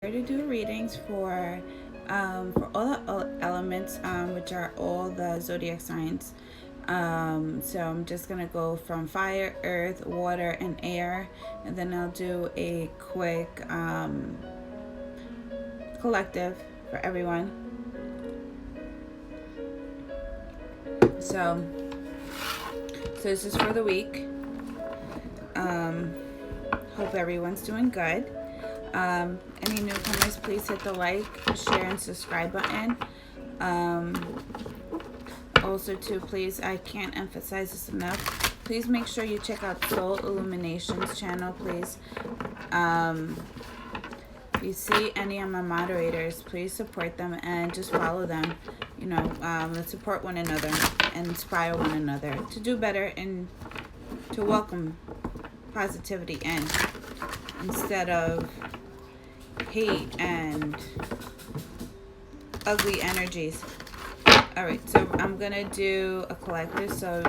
here to do readings for all the elements, which are all the zodiac signs. So I'm just gonna go from fire, earth, water, and air, and then I'll do a quick collective for everyone. So this is for the week. Hope everyone's doing good. Any newcomers, please hit the like, share, and subscribe button. Also, too, please, I can't emphasize this enough. Please make sure you check out Soul Illuminations channel, please. If you see any of my moderators, please support them and just follow them. You know, let's support one another and inspire one another to do better and to welcome positivity in instead of hate and ugly energies. Alright, so I'm gonna do a collective. So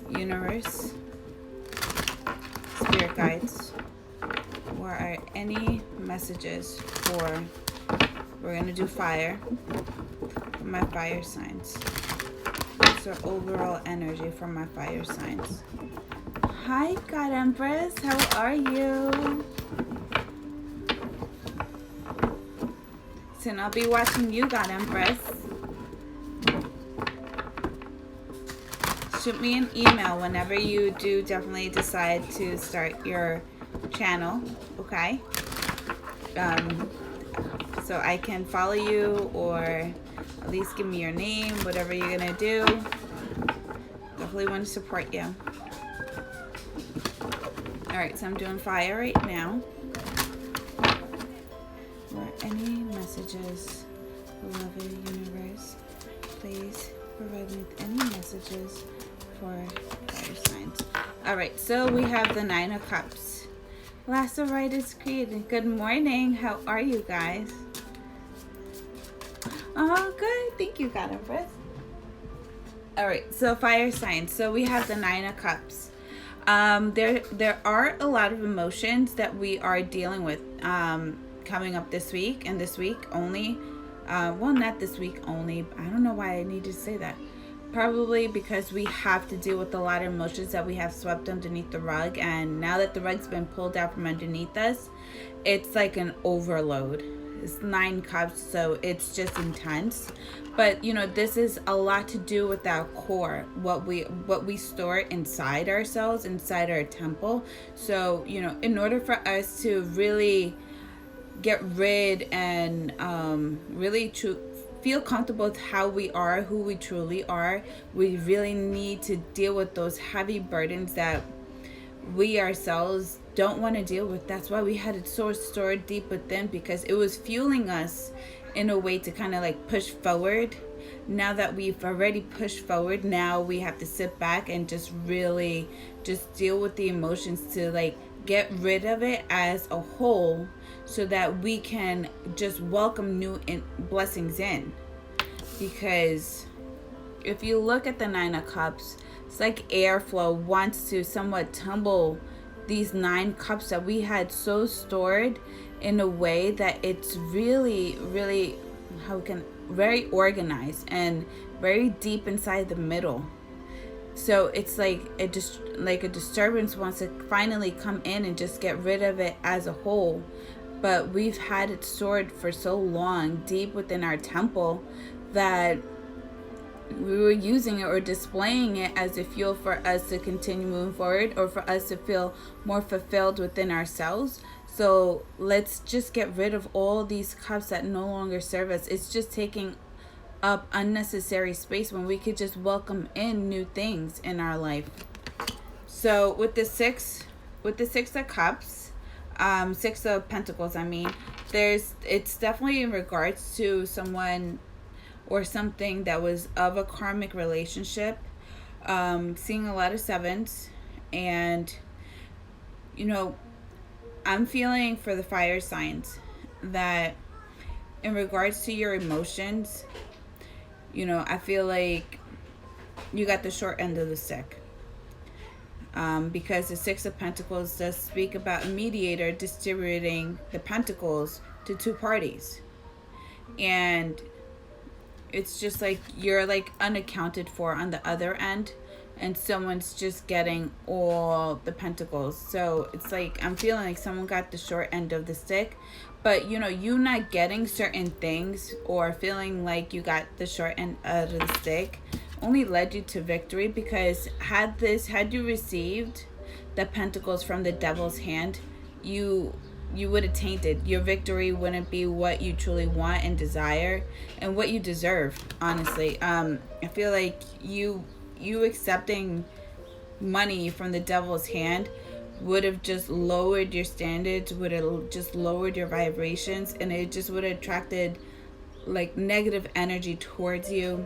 universe, spirit guides, what are any messages for, we're gonna do fire for my fire signs. So overall energy for my fire signs. Hi God Empress, how are you? So I'll be watching you, God Empress. Shoot me an email whenever you do definitely decide to start your channel, okay? So I can follow you, or at least give me your name, whatever you're gonna do. Definitely want to support you. Alright, so I'm doing fire right now. For any messages, beloved universe, please provide me with any messages for fire signs. Alright, so we have the Nine of Cups. Lazaritis Creed, good morning. How are you guys? Oh, good. Thank you, God Empress. Alright, so fire signs. So we have the Nine of Cups. There are a lot of emotions that we are dealing with coming up this week, and this week only. Well, not this week only. I don't know why I need to say that. Probably because we have to deal with a lot of emotions that we have swept underneath the rug, and now that the rug's been pulled out from underneath us, it's like an overload. It's 9 cups, so it's just intense. But you know, this is a lot to do with our core, what we store inside ourselves, inside our temple. So you know, in order for us to really get rid and really feel comfortable with how we are, who we truly are, we really need to deal with those heavy burdens that we ourselves don't want to deal with. That's why we had it so stored deep within, because it was fueling us in a way to kind of like push forward. Now that we've already pushed forward, now we have to sit back and just really just deal with the emotions to like get rid of it as a whole, so that we can just welcome new blessings in. Because if you look at the Nine of Cups, it's like airflow wants to somewhat tumble these 9 cups that we had so stored in a way that it's really, really, very organized and very deep inside the middle. So it's like a disturbance wants to finally come in and just get rid of it as a whole. But we've had it stored for so long deep within our temple that we were using it or displaying it as a fuel for us to continue moving forward, or for us to feel more fulfilled within ourselves. So let's just get rid of all these cups that no longer serve us. It's just taking up unnecessary space when we could just welcome in new things in our life. So with the Six of Cups, 6 of Pentacles, I mean, it's definitely in regards to someone or something that was of a karmic relationship. Seeing a lot of 7s, and you know, I'm feeling for the fire signs that in regards to your emotions, you know, I feel like you got the short end of the stick. Because the 6 of Pentacles does speak about a mediator distributing the pentacles to two parties. And it's just like you're like unaccounted for on the other end, and someone's just getting all the pentacles. So it's like I'm feeling like someone got the short end of the stick. But you not getting certain things or feeling like you got the short end of the stick only led you to victory, because had you received the pentacles from the devil's hand, you would have tainted. Your victory wouldn't be what you truly want and desire and what you deserve, honestly. I feel like you accepting money from the devil's hand would have just lowered your standards, would have just lowered your vibrations, and it just would have attracted like negative energy towards you.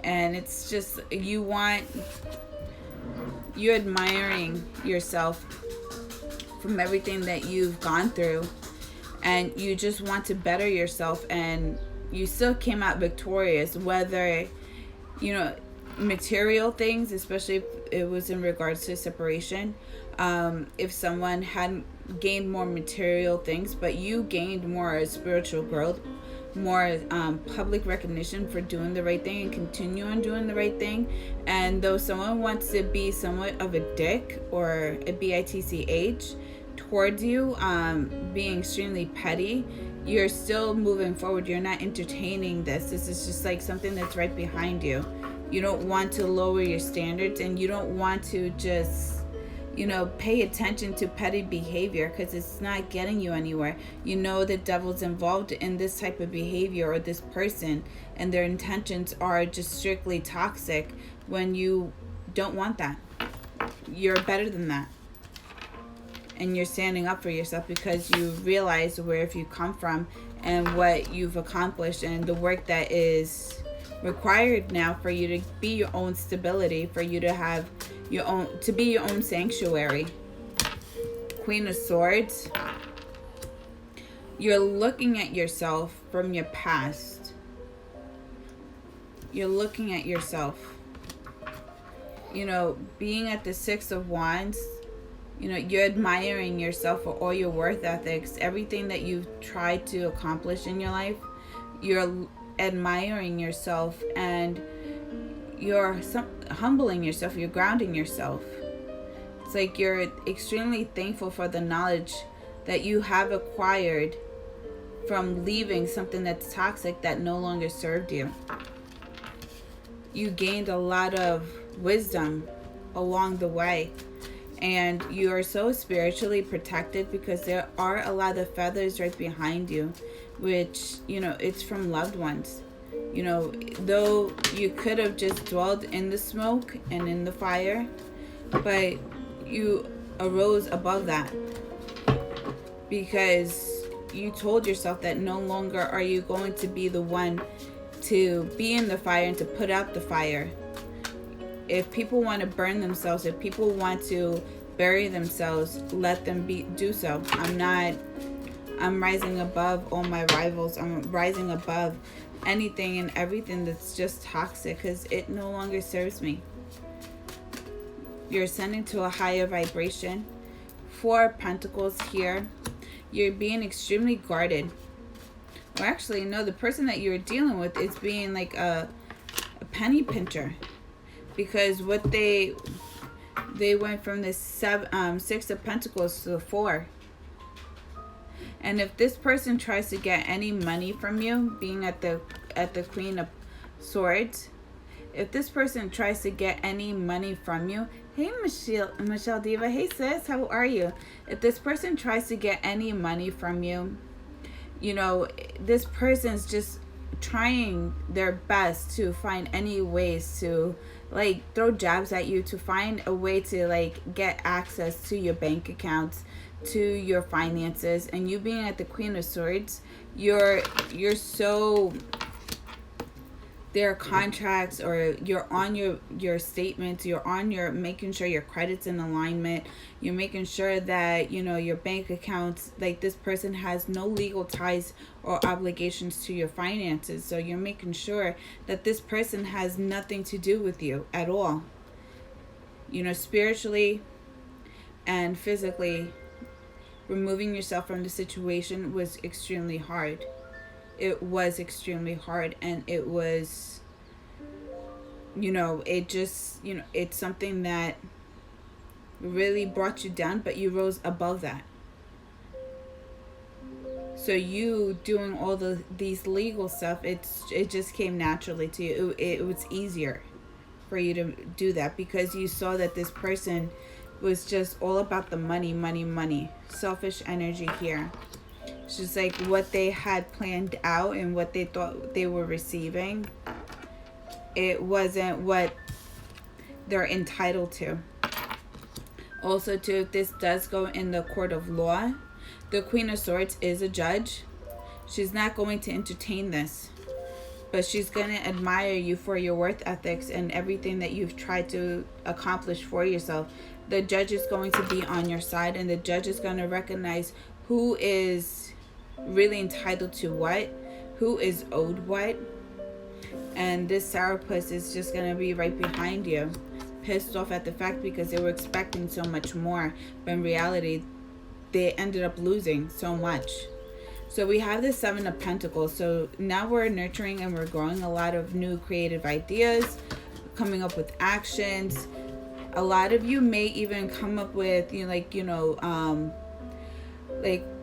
And it's just you're admiring yourself from everything that you've gone through, and you just want to better yourself, and you still came out victorious, whether material things, especially if it was in regards to separation. If someone hadn't gained more material things, but you gained more spiritual growth, more public recognition for doing the right thing and continue on doing the right thing. And though someone wants to be somewhat of a dick or a bitch towards you, being extremely petty, you're still moving forward. You're not entertaining this. This is just like something that's right behind you. You don't want to lower your standards, and you don't want to just pay attention to petty behavior, because it's not getting you anywhere. The devil's involved in this type of behavior, or this person, and their intentions are just strictly toxic, when you don't want that. You're better than that. And you're standing up for yourself because you realize where you come from and what you've accomplished, and the work that is required now for you to be your own stability, for you to have to be your own sanctuary. Queen of Swords. You're looking at yourself from your past. You're looking at yourself. Being at the Six of Wands, you're admiring yourself for all your worth ethics, everything that you've tried to accomplish in your life. You're admiring yourself, and you're humbling yourself, you're grounding yourself. It's like you're extremely thankful for the knowledge that you have acquired from leaving something that's toxic, that no longer served you. You gained a lot of wisdom along the way, and you are so spiritually protected, because there are a lot of feathers right behind you, which it's from loved ones. Though you could have just dwelled in the smoke and in the fire, but you arose above that, because you told yourself that no longer are you going to be the one to be in the fire and to put out the fire. If people want to burn themselves, if people want to bury themselves, let them do so. I'm rising above all my rivals. I'm rising above anything and everything that's just toxic, because it no longer serves me. You're ascending to a higher vibration. Four of Pentacles here. You're being extremely guarded. Well, actually, no, the person that you're dealing with is being like a penny pincher, because what they went from the Six of Pentacles to the Four. And if this person tries to get any money from you, being at the Queen of Swords, if this person tries to get any money from you, hey Michelle Diva, hey sis, how are you? If this person tries to get any money from you, this person's just trying their best to find any ways to like throw jabs at you, to find a way to like get access to your bank accounts, to your finances. And you being at the Queen of Swords, you're so, there are contracts, or you're on your statements, you're on your making sure your credit's in alignment, you're making sure that your bank accounts, like this person has no legal ties or obligations to your finances. So you're making sure that this person has nothing to do with you at all, spiritually and physically. removing yourself from the situation was extremely hard. It was extremely hard, and it was, it just, it's something that really brought you down, but you rose above that. So you doing all these legal stuff, it just came naturally to you. It was easier for you to do that because you saw that this person was just all about the money, money, money. Selfish energy here. It's just like what they had planned out and what they thought they were receiving. It wasn't what they're entitled to. Also, too, if this does go in the court of law, the Queen of Swords is a judge. She's not going to entertain this, but she's going to admire you for your work ethics and everything that you've tried to accomplish for yourself. The judge is going to be on your side, and the judge is going to recognize who is really entitled to what, who is owed what. And this sourpuss is just going to be right behind you, pissed off at the fact because they were expecting so much more, but in reality they ended up losing so much. So we have the Seven of Pentacles. So now we're nurturing and we're growing a lot of new creative ideas, coming up with actions. A lot of you may even come up with like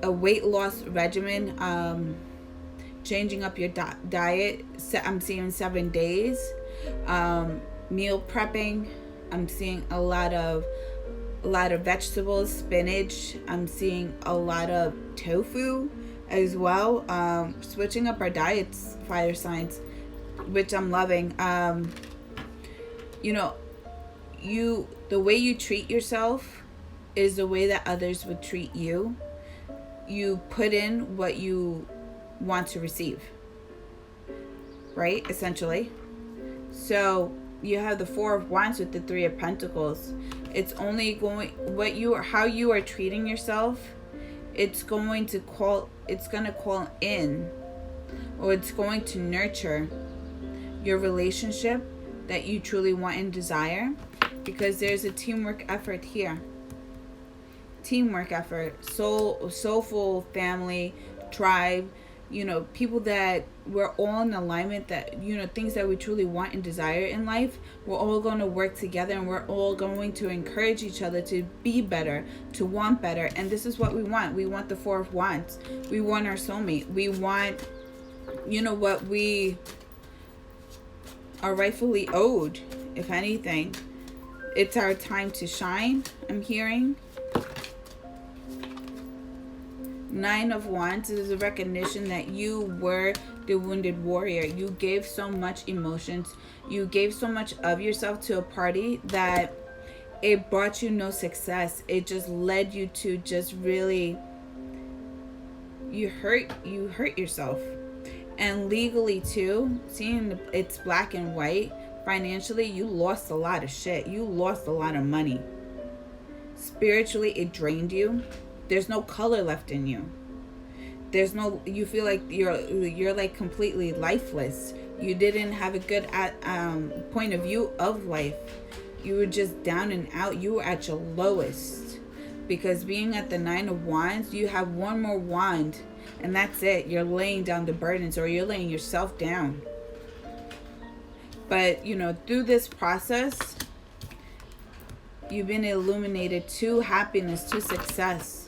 a weight loss regimen, changing up your diet. I'm seeing 7 days. Meal prepping. I'm seeing a lot of vegetables, spinach. I'm seeing a lot of tofu as well. Switching up our diets, fire signs, which I'm loving. The way you treat yourself is the way that others would treat you. You put in what you want to receive, right? Essentially. So you have the Four of Wands with the Three of Pentacles. It's only going how you are treating yourself. It's going to call in, or it's going to nurture your relationship that you truly want and desire, because there's a teamwork effort here. Teamwork effort, soulful family, tribe, people that we're all in alignment, that, things that we truly want and desire in life, we're all going to work together, and we're all going to encourage each other to be better, to want better. And this is what we want. We want the Four of Wands. We want our soulmate. We want, what we are rightfully owed, if anything. It's our time to shine, I'm hearing. Nine of Wands is a recognition that you were the wounded warrior. You gave so much emotions. You gave so much of yourself to a party that it brought you no success. It just led you to just really, you hurt yourself. And legally too, seeing it's black and white, financially, you lost a lot of shit. You lost a lot of money. Spiritually, it drained you. There's no color left in you. You feel like you're like completely lifeless. You didn't have a good point of view of life. You were just down and out. You were at your lowest. Because being at the Nine of Wands, you have one more wand, and that's it. You're laying down the burdens, or you're laying yourself down. But, through this process, you've been illuminated to happiness, to success.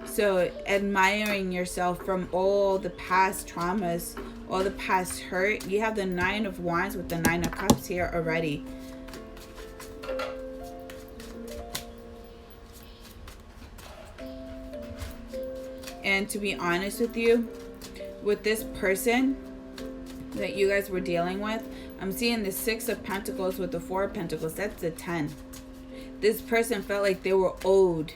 So admiring yourself from all the past traumas, all the past hurt. You have the Nine of Wands with the Nine of Cups here already. And to be honest with you, with this person that you guys were dealing with, I'm seeing the Six of Pentacles with the Four of Pentacles. That's the 10. This person felt like they were owed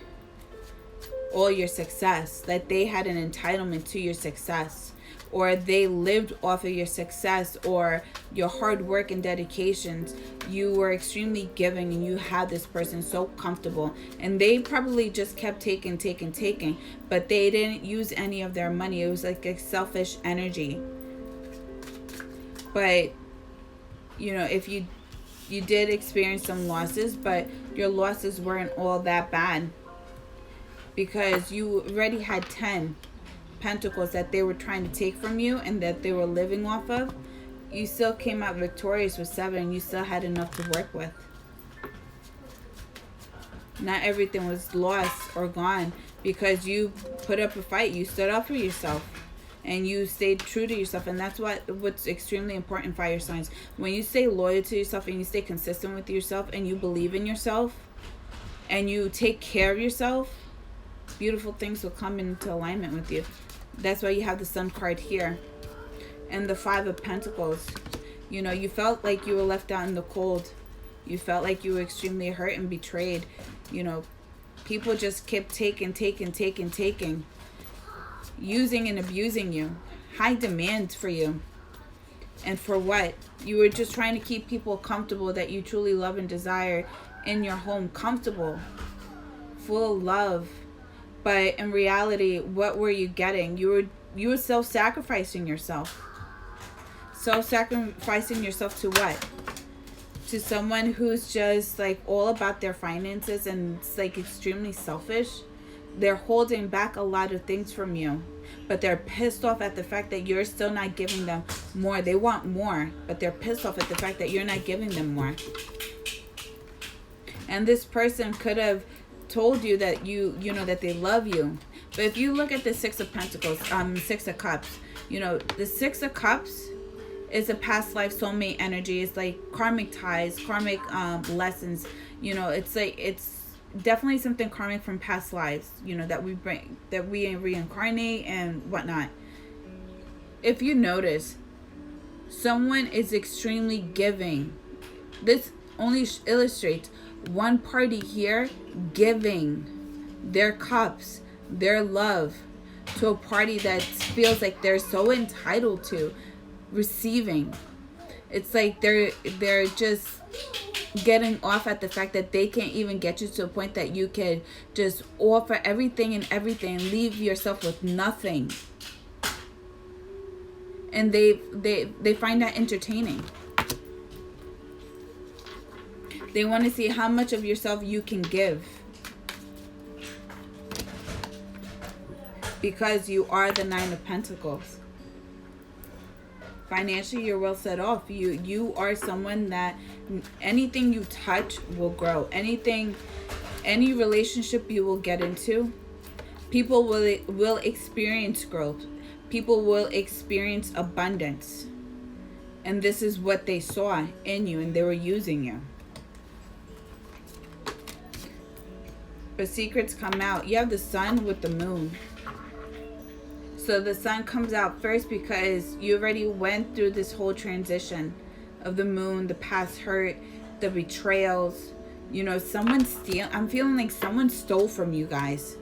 all your success, that they had an entitlement to your success, or they lived off of your success or your hard work and dedications. You were extremely giving, and you had this person so comfortable, and they probably just kept taking, but they didn't use any of their money. It was like a selfish energy. But if you did experience some losses, but your losses weren't all that bad. because you already had 10 pentacles that they were trying to take from you and that they were living off of. You still came out victorious with 7. You still had enough to work with. Not everything was lost or gone because you put up a fight. You stood up for yourself and you stayed true to yourself. And that's what's extremely important, fire signs. When you stay loyal to yourself and you stay consistent with yourself and you believe in yourself and you take care of yourself, beautiful things will come into alignment with you. That's why you have the Sun card here. And the 5 of Pentacles. You know, you felt like you were left out in the cold. You felt like you were extremely hurt and betrayed. You know, people just kept taking. Using and abusing you. High demand for you. And for what? You were just trying to keep people comfortable that you truly love and desire in your home. Comfortable. Full of love. But in reality, what were you getting? You were self-sacrificing yourself. Self-sacrificing yourself to what? To someone who's just like all about their finances and it's like extremely selfish. They're holding back a lot of things from you. But they're pissed off at the fact that you're still not giving them more. They want more, but they're pissed off at the fact that you're not giving them more. And this person could have told you that you know that they love you. But if you look at the 6 of Pentacles, 6 of Cups, you know, the 6 of Cups is a past life soulmate energy. It's like karmic ties, karmic lessons. You know, it's like, it's definitely something karmic from past lives, you know, that we bring, that we reincarnate and whatnot. If you notice, someone is extremely giving. This only illustrates one party here giving their cups, their love to a party that feels like they're so entitled to receiving. It's like they're just getting off at the fact that they can't even get you to a point that you can just offer everything and leave yourself with nothing. And they find that entertaining. They want to see how much of yourself you can give. Because you are the 9 of Pentacles. Financially, you're well set off. You are someone that anything you touch will grow. Any relationship you will get into, people will experience growth. People will experience abundance. And this is what they saw in you, and they were using you. But secrets come out. You have the Sun with the Moon. So the Sun comes out first because you already went through this whole transition of the Moon, the past hurt, the betrayals. You know, I'm feeling like someone stole from you guys.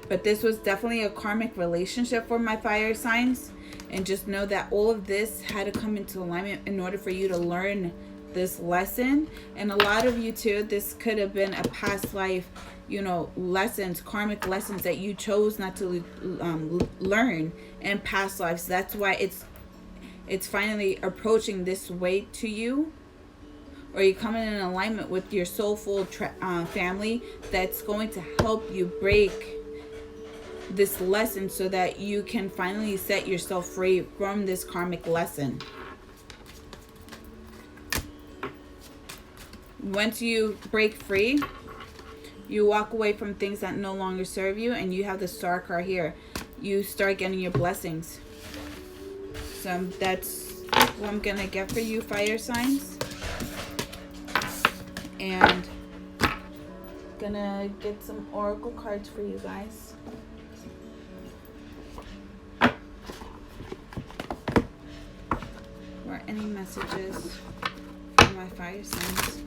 But this was definitely a karmic relationship for my fire signs. And just know that all of this had to come into alignment in order for you to learn this lesson. And a lot of you too, this could have been a past life, you know, lessons, karmic lessons that you chose not to learn in past lives. That's why it's finally approaching this way to you. Or you're coming in alignment with your soulful family that's going to help you break this lesson so that you can finally set yourself free from this karmic lesson. Once you break free, you walk away from things that no longer serve you, and you have the Star card here. You start getting your blessings. So that's what I'm gonna get for you, fire signs. And gonna get some oracle cards for you guys. Or any messages for my fire signs.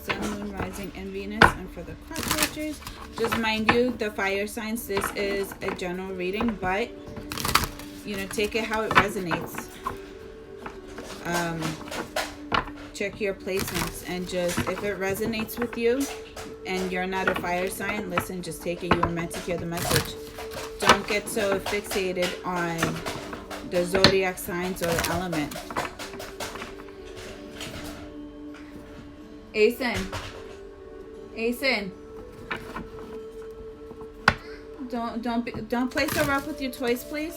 Sun, Moon, Rising, and Venus. And for the cross watchers, just mind you, the fire signs, this is a general reading, but you know, take it how it resonates. Check your placements, and just if it resonates with you and you're not a fire sign, listen, just take it. You were meant to hear the message. Don't get so fixated on the zodiac signs or the element. Asen. don't play so rough with your toys, please.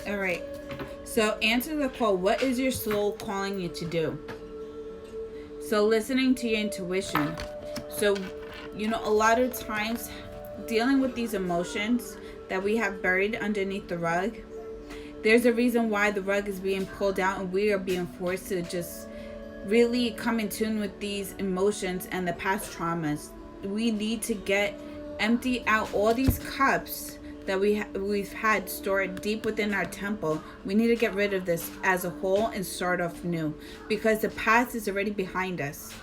All right. So answer the call. What is your soul calling you to do? So listening to your intuition. So, a lot of times dealing with these emotions that we have buried underneath the rug, there's a reason why the rug is being pulled out and we are being forced to just really come in tune with these emotions and the past traumas. We need to empty out all these cups that we've had stored deep within our temple. We need to get rid of this as a whole and start off new, because the past is already behind us.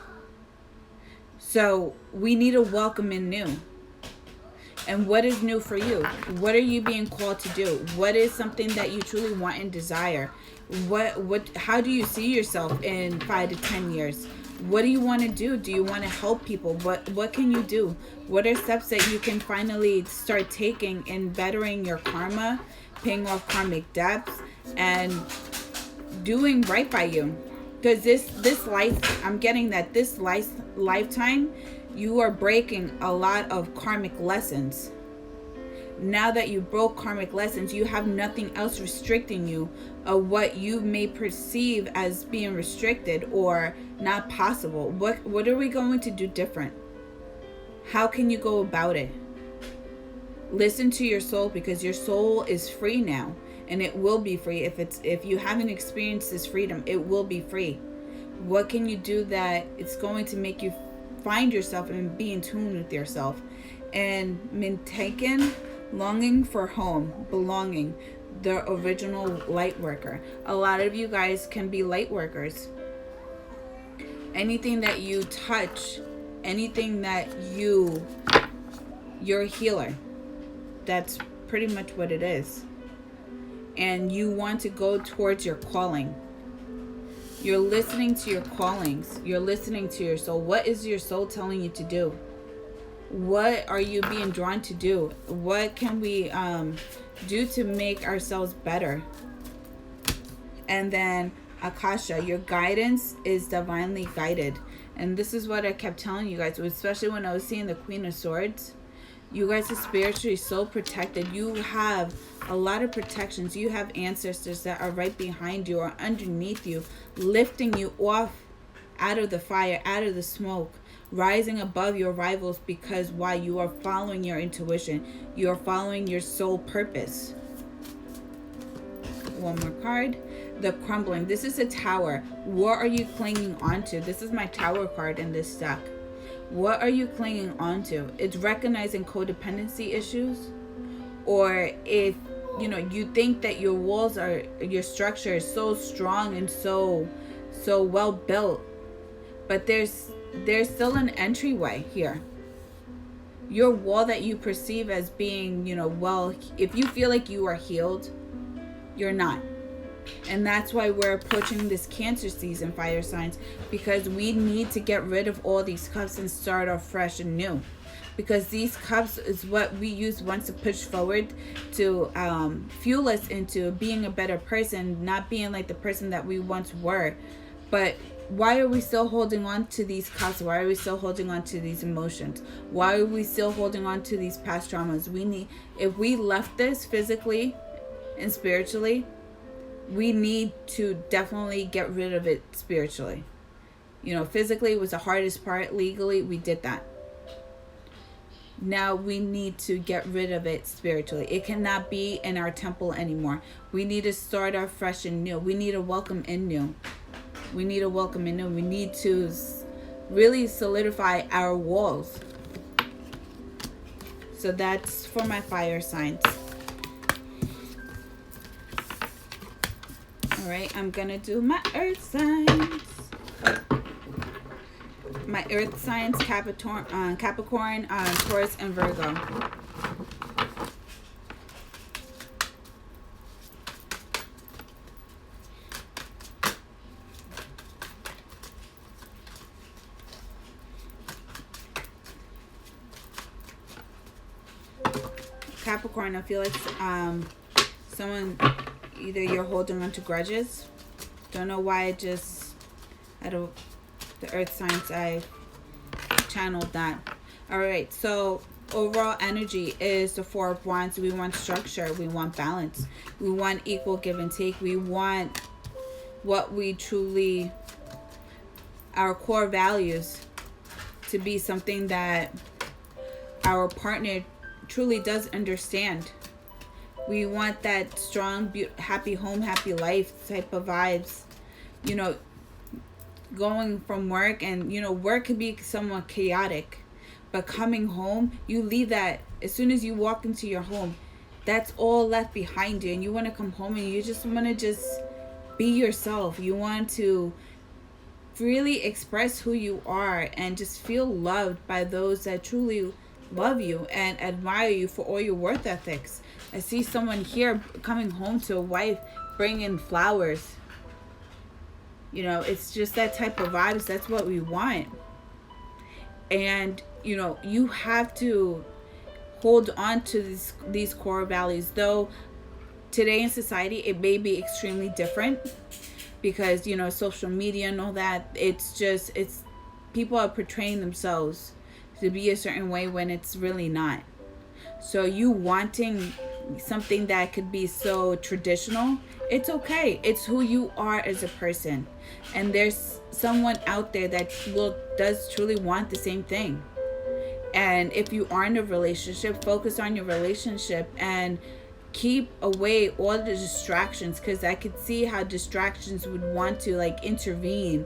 So we need to welcome in new. And what is new for you? What are you being called to do? What is something that you truly want and desire? How do you see yourself in 5 to 10 years? What do you want to do? Do you want to help people? What can you do? What are steps that you can finally start taking in bettering your karma, paying off karmic debts, and doing right by you? Because this life, I'm getting that this lifetime, you are breaking a lot of karmic lessons. Now that you broke karmic lessons, you have nothing else restricting you of what you may perceive as being restricted or not possible. What are we going to do different? How can you go about it? Listen to your soul, because your soul is free now, and it will be free. If you haven't experienced this freedom, it will be free. What can you do that it's going to make you find yourself and be in tune with yourself? And Mintaken, longing for home, belonging, the original light worker. A lot of you guys can be light workers. Anything that you touch, anything that you're a healer. That's pretty much what it is. And you want to go towards your calling. You're listening to your callings. You're listening to your soul. What is your soul telling you to do? What are you being drawn to do? What can we do to make ourselves better? And then Akasha, your guidance is divinely guided. And this is what I kept telling you guys, especially when I was seeing the Queen of Swords. You guys are spiritually so protected. You have a lot of protections. You have ancestors that are right behind you or underneath you, lifting you off out of the fire, out of the smoke, rising above your rivals, because why? You are following your intuition. You are following your soul purpose. One more card. The crumbling. This is a tower. What are you clinging onto? This is my tower card in this deck. What are you clinging onto? It's recognizing codependency issues, or if you think that your walls your structure is so strong and so well built, but there's still an entryway here. Your wall that you perceive as being, if you feel like you are healed, you're not. And that's why we're approaching this Cancer season, fire signs, because we need to get rid of all these cups and start off fresh and new. Because these cups is what we use once to push forward to fuel us into being a better person, not being like the person that we once were. But why are we still holding on to these cups? Why are we still holding on to these emotions? Why are we still holding on to these past traumas? If we left this physically and spiritually, we need to definitely get rid of it spiritually. Physically was the hardest part. Legally, we did that. Now we need to get rid of it spiritually. It cannot be in our temple anymore. We need to start off fresh and new. We need to welcome in new. We need to welcome in new. We need to really solidify our walls. So that's for my fire signs. Alright, I'm going to do my earth signs. My earth signs, Capricorn, Taurus, and Virgo. Capricorn, I feel like someone, either you're holding on to grudges. Don't know why, just out of the earth signs I channeled that. All right, so overall energy is the Four of Wands. We want structure, we want balance, we want equal give and take, we want what we truly, our core values, to be something that our partner truly does understand. We want that strong, happy home, happy life type of vibes. You know, going from work, and you know, work could be somewhat chaotic, but coming home, you leave that. As soon as you walk into your home, that's all left behind you, and you want to come home and you just want to just be yourself. You want to really express who you are and just feel loved by those that truly love you and admire you for all your work ethics. I see someone here coming home to a wife bringing flowers. You know, it's just that type of vibes. That's what we want. And you know, you have to hold on to these core values. Though today in society it may be extremely different, because you know, social media and all that, it's people are portraying themselves to be a certain way when it's really not. So you wanting something that could be so traditional, it's okay. It's who you are as a person, and there's someone out there that does truly want the same thing. And if you are in a relationship, focus on your relationship and keep away all the distractions, because I could see how distractions would want to like intervene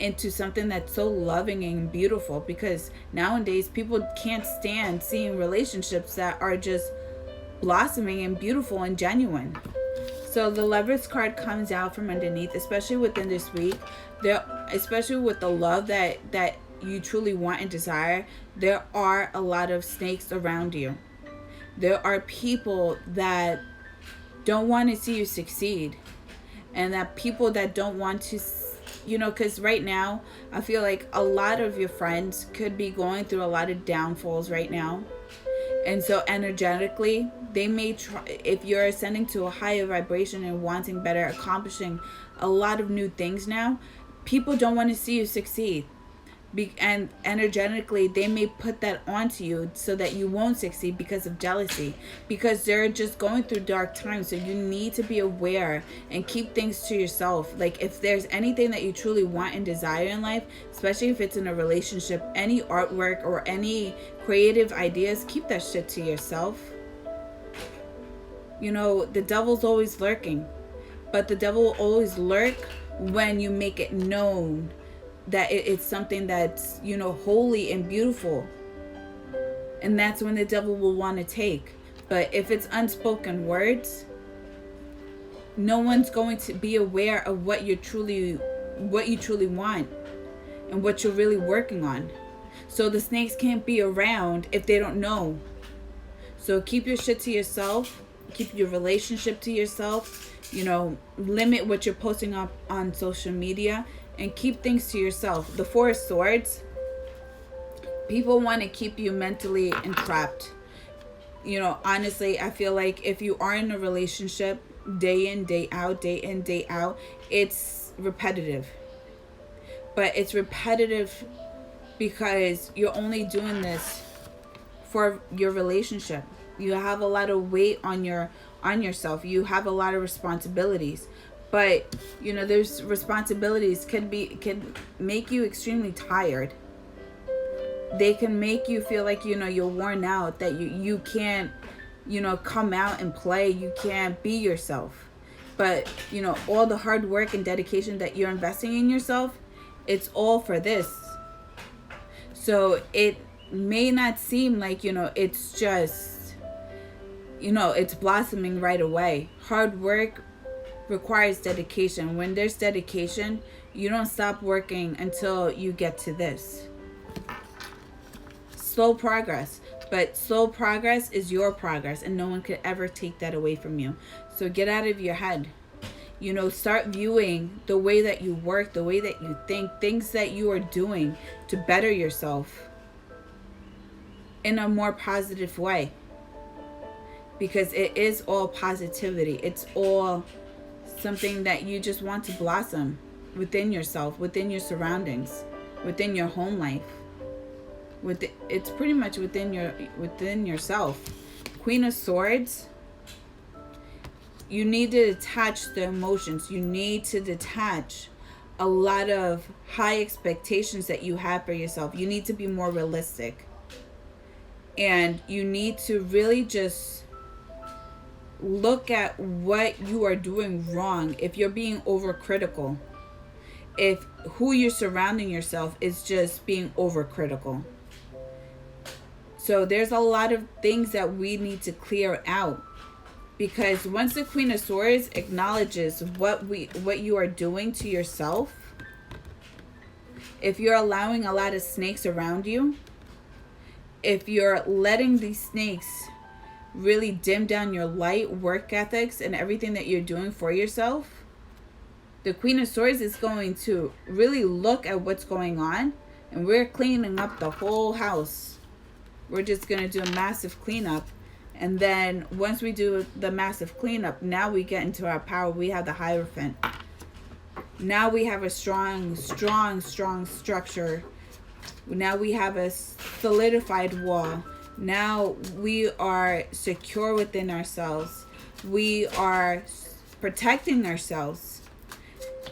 into something that's so loving and beautiful, because nowadays people can't stand seeing relationships that are just blossoming and beautiful and genuine. So the Lovers card comes out from underneath, especially within this week. There, especially with the love that you truly want and desire, there are a lot of snakes around you. There are people that don't want to see you succeed, and that people that don't want to, you know, because right now I feel like a lot of your friends could be going through a lot of downfalls right now. And so energetically, they may try, if you're ascending to a higher vibration and wanting better, accomplishing a lot of new things now, people don't want to see you succeed. And energetically, they may put that onto you so that you won't succeed because of jealousy, because they're just going through dark times. So you need to be aware and keep things to yourself. Like if there's anything that you truly want and desire in life, especially if it's in a relationship, any artwork or any creative ideas, keep that shit to yourself. You know, the devil's always lurking, but the devil will always lurk when you make it known that it's something that's, you know, holy and beautiful. And that's when the devil will want to take. But if it's unspoken words, no one's going to be aware of what you truly want and what you're really working on. So the snakes can't be around if they don't know. So keep your shit to yourself. Keep your relationship to yourself. You know, limit what you're posting up on social media. And keep things to yourself. The Four of Swords, people want to keep you mentally entrapped. You know, honestly, I feel like if you are in a relationship, day in, day out, it's repetitive. But it's repetitive because you're only doing this for your relationship. You have a lot of weight on yourself. You have a lot of responsibilities. But, you know, those responsibilities can make you extremely tired. They can make you feel like, you know, you're worn out, that you can't, you know, come out and play. You can't be yourself. But, you know, all the hard work and dedication that you're investing in yourself, it's all for this. So it may not seem like, you know, it's just, you know, it's blossoming right away. Hard work requires dedication. When there's dedication, you don't stop working until you get to this. Slow progress, but slow progress is your progress, and no one could ever take that away from you. So get out of your head. You know, start viewing the way that you work, the way that you think, things that you are doing to better yourself in a more positive way. because it is all positivity. It's all something that you just want to blossom within yourself, within your surroundings, within your home life. It's pretty much within yourself. Queen of Swords, you need to detach the emotions. You need to detach a lot of high expectations that you have for yourself. You need to be more realistic. And you need to really just look at what you are doing wrong. If you're being overcritical, if who you're surrounding yourself is just being overcritical. So there's a lot of things that we need to clear out, because once the Queen of Swords acknowledges what you are doing to yourself, if you're allowing a lot of snakes around you, if you're letting these snakes really dim down your light, work ethics, and everything that you're doing for yourself, the Queen of Swords is going to really look at what's going on, and we're cleaning up the whole house. We're just going to do a massive cleanup. And then once we do the massive cleanup, now we get into our power. We have the Hierophant. Now we have a strong structure. Now we have a solidified wall. Now we are secure within ourselves. We are protecting ourselves.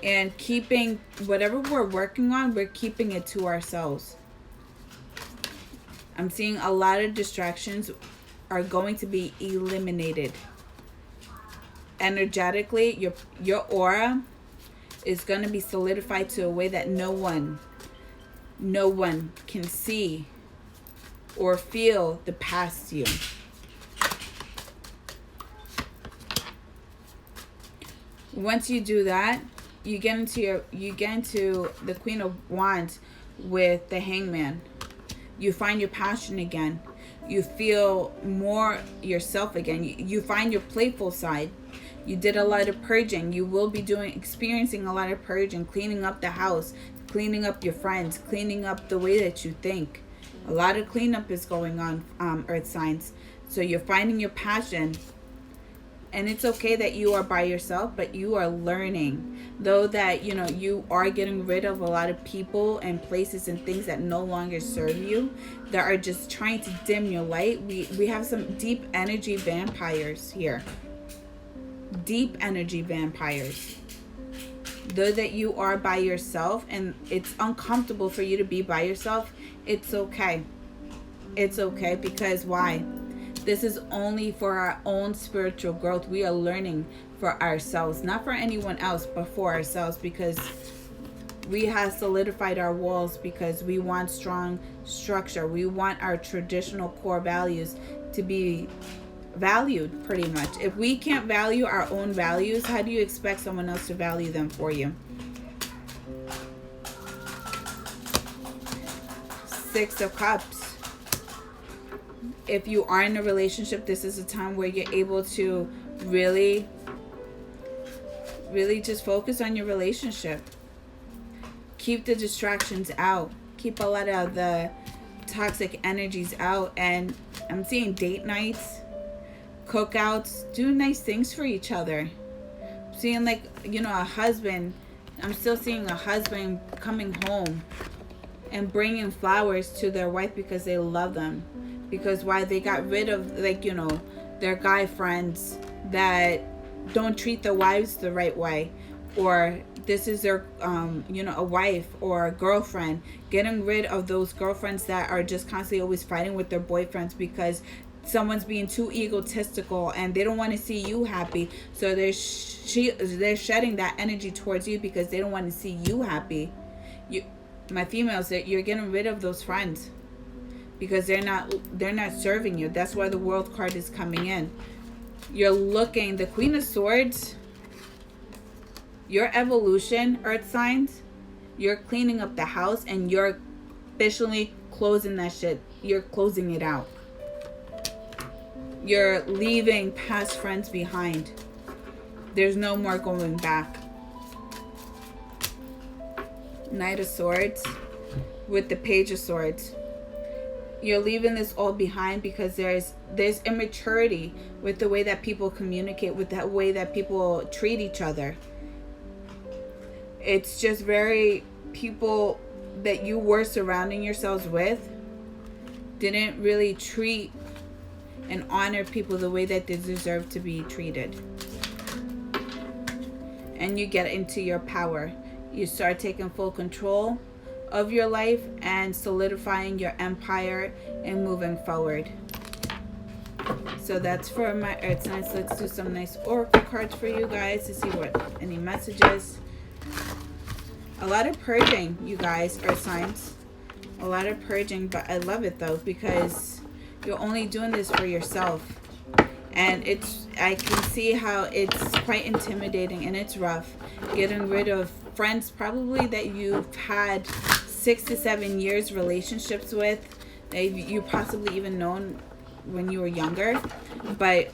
And keeping whatever we're working on, we're keeping it to ourselves. I'm seeing a lot of distractions are going to be eliminated. Energetically, your aura is going to be solidified to a way that no one can see or feel the past you. Once you do that, you get into the Queen of Wands with the Hangman. You find your passion again. You feel more yourself again. You find your playful side. You did a lot of purging. You will be experiencing a lot of purging, cleaning up the house, cleaning up your friends, cleaning up the way that you think. A lot of cleanup is going on, Earth signs. So you're finding your passion. And it's okay that you are by yourself, but you are learning. Though that, you are getting rid of a lot of people and places and things that no longer serve you, that are just trying to dim your light. We have some deep energy vampires here. Deep energy vampires. Though that you are by yourself and it's uncomfortable for you to be by yourself, it's okay. It's okay, because why? This is only for our own spiritual growth. We are learning for ourselves, not for anyone else, but for ourselves, because we have solidified our walls, because we want strong structure. We want our traditional core values to be valued, pretty much. If we can't value our own values, how do you expect someone else to value them for you? Six of Cups. If you are in a relationship, this is a time where you're able to really just focus on your relationship. Keep the distractions out. Keep a lot of the toxic energies out. And I'm seeing date nights, cookouts, do nice things for each other. I'm seeing a husband. I'm still seeing a husband coming home and bringing flowers to their wife because they love them. Because why? They got rid of their guy friends that don't treat their wives the right way, or this is their a wife or a girlfriend. Getting rid of those girlfriends that are just constantly always fighting with their boyfriends because someone's being too egotistical and they don't want to see you happy, so they're shedding that energy towards you because they don't want to see you happy. My females, that you're getting rid of those friends because they're not serving you. That's why the World card is coming in. You're looking, the Queen of Swords, your evolution, Earth signs, you're cleaning up the house and you're officially closing that shit. You're closing it out. You're leaving past friends behind. There's no more going back. Knight of Swords with the Page of Swords. You're leaving this all behind because there's immaturity with the way that people communicate, with the way that people treat each other. It's just very, people that you were surrounding yourselves with didn't really treat and honor people the way that they deserve to be treated. And you get into your power. You start taking full control of your life and solidifying your empire and moving forward. So that's for my earth signs. Let's do some nice oracle cards for you guys to see what any messages. A lot of purging, you guys, earth signs. A lot of purging, but I love it though, because you're only doing this for yourself. And I can see how it's quite intimidating and it's rough. Getting rid of friends probably that you've had 6 to 7 years relationships with, that you possibly even known when you were younger. But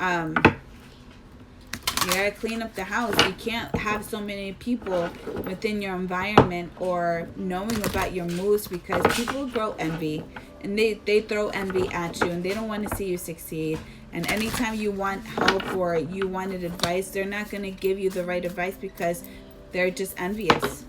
you gotta clean up the house. You can't have so many people within your environment or knowing about your moves, because people grow envy, and they throw envy at you, and they don't want to see you succeed. And anytime you want help or you wanted advice, they're not going to give you the right advice because they're just envious.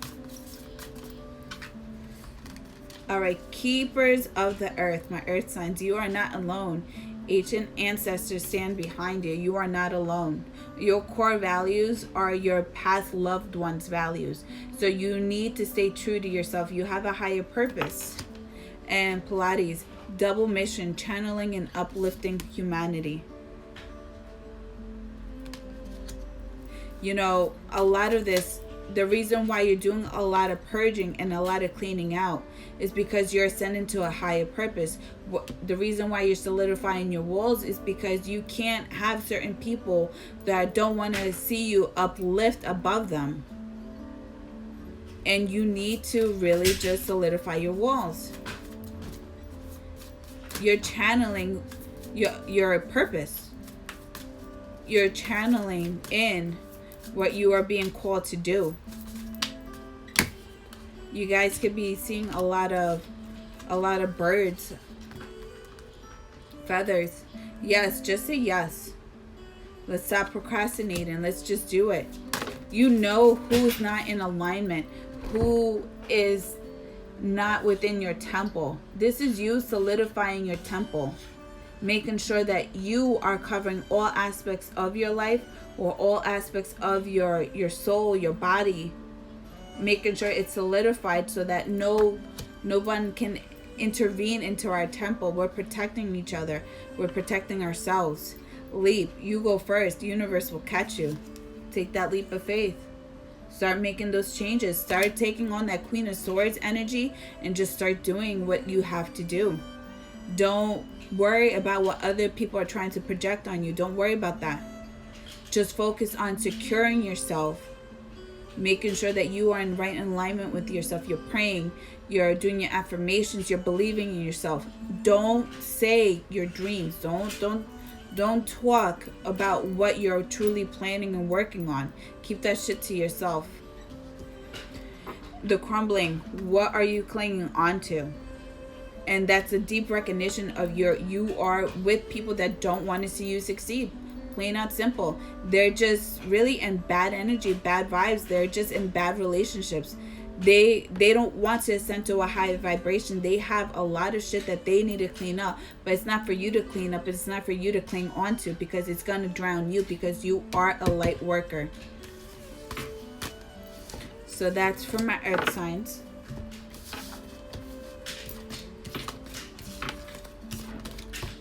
All right, keepers of the earth, my earth signs, you are not alone. Ancient ancestors stand behind you. You are not alone. Your core values are your past loved ones' values. So you need to stay true to yourself. You have a higher purpose. And Pilates, double mission, channeling and uplifting humanity. You know, a lot of this, the reason why you're doing a lot of purging and a lot of cleaning out is because you're ascending to a higher purpose. The reason why you're solidifying your walls is because you can't have certain people that don't want to see you uplift above them. And you need to really just solidify your walls. You're channeling your purpose. You're channeling in what you are being called to do. You guys could be seeing a lot of birds, feathers. Yes, just say yes. Let's stop procrastinating. Let's just do it. You know who's not in alignment, who is not within your temple. This is you solidifying your temple, making sure that you are covering all aspects of your life, or all aspects of your soul, your body, making sure it's solidified so that no one can intervene into our temple. We're protecting each other. We're protecting ourselves. Leap. You go first. The universe will catch you. Take that leap of faith. Start making those changes. Start taking on that Queen of Swords energy and just start doing what you have to do. Don't worry about what other people are trying to project on you. Don't worry about that. Just focus on securing yourself, making sure that you are in right alignment with yourself. You're praying, you're doing your affirmations, you're believing in yourself. Don't say your dreams. Don't talk about what you're truly planning and working on. Keep that shit to yourself. The crumbling, what are you clinging on to? And that's a deep recognition of you are with people that don't want to see you succeed. Plain out simple. They're just really in bad energy, bad vibes. They're just in bad relationships. They don't want to ascend to a higher vibration. They have a lot of shit that they need to clean up, but it's not for you to clean up. It's not for you to cling on to, because it's going to drown you, because you are a light worker. So that's for my earth signs.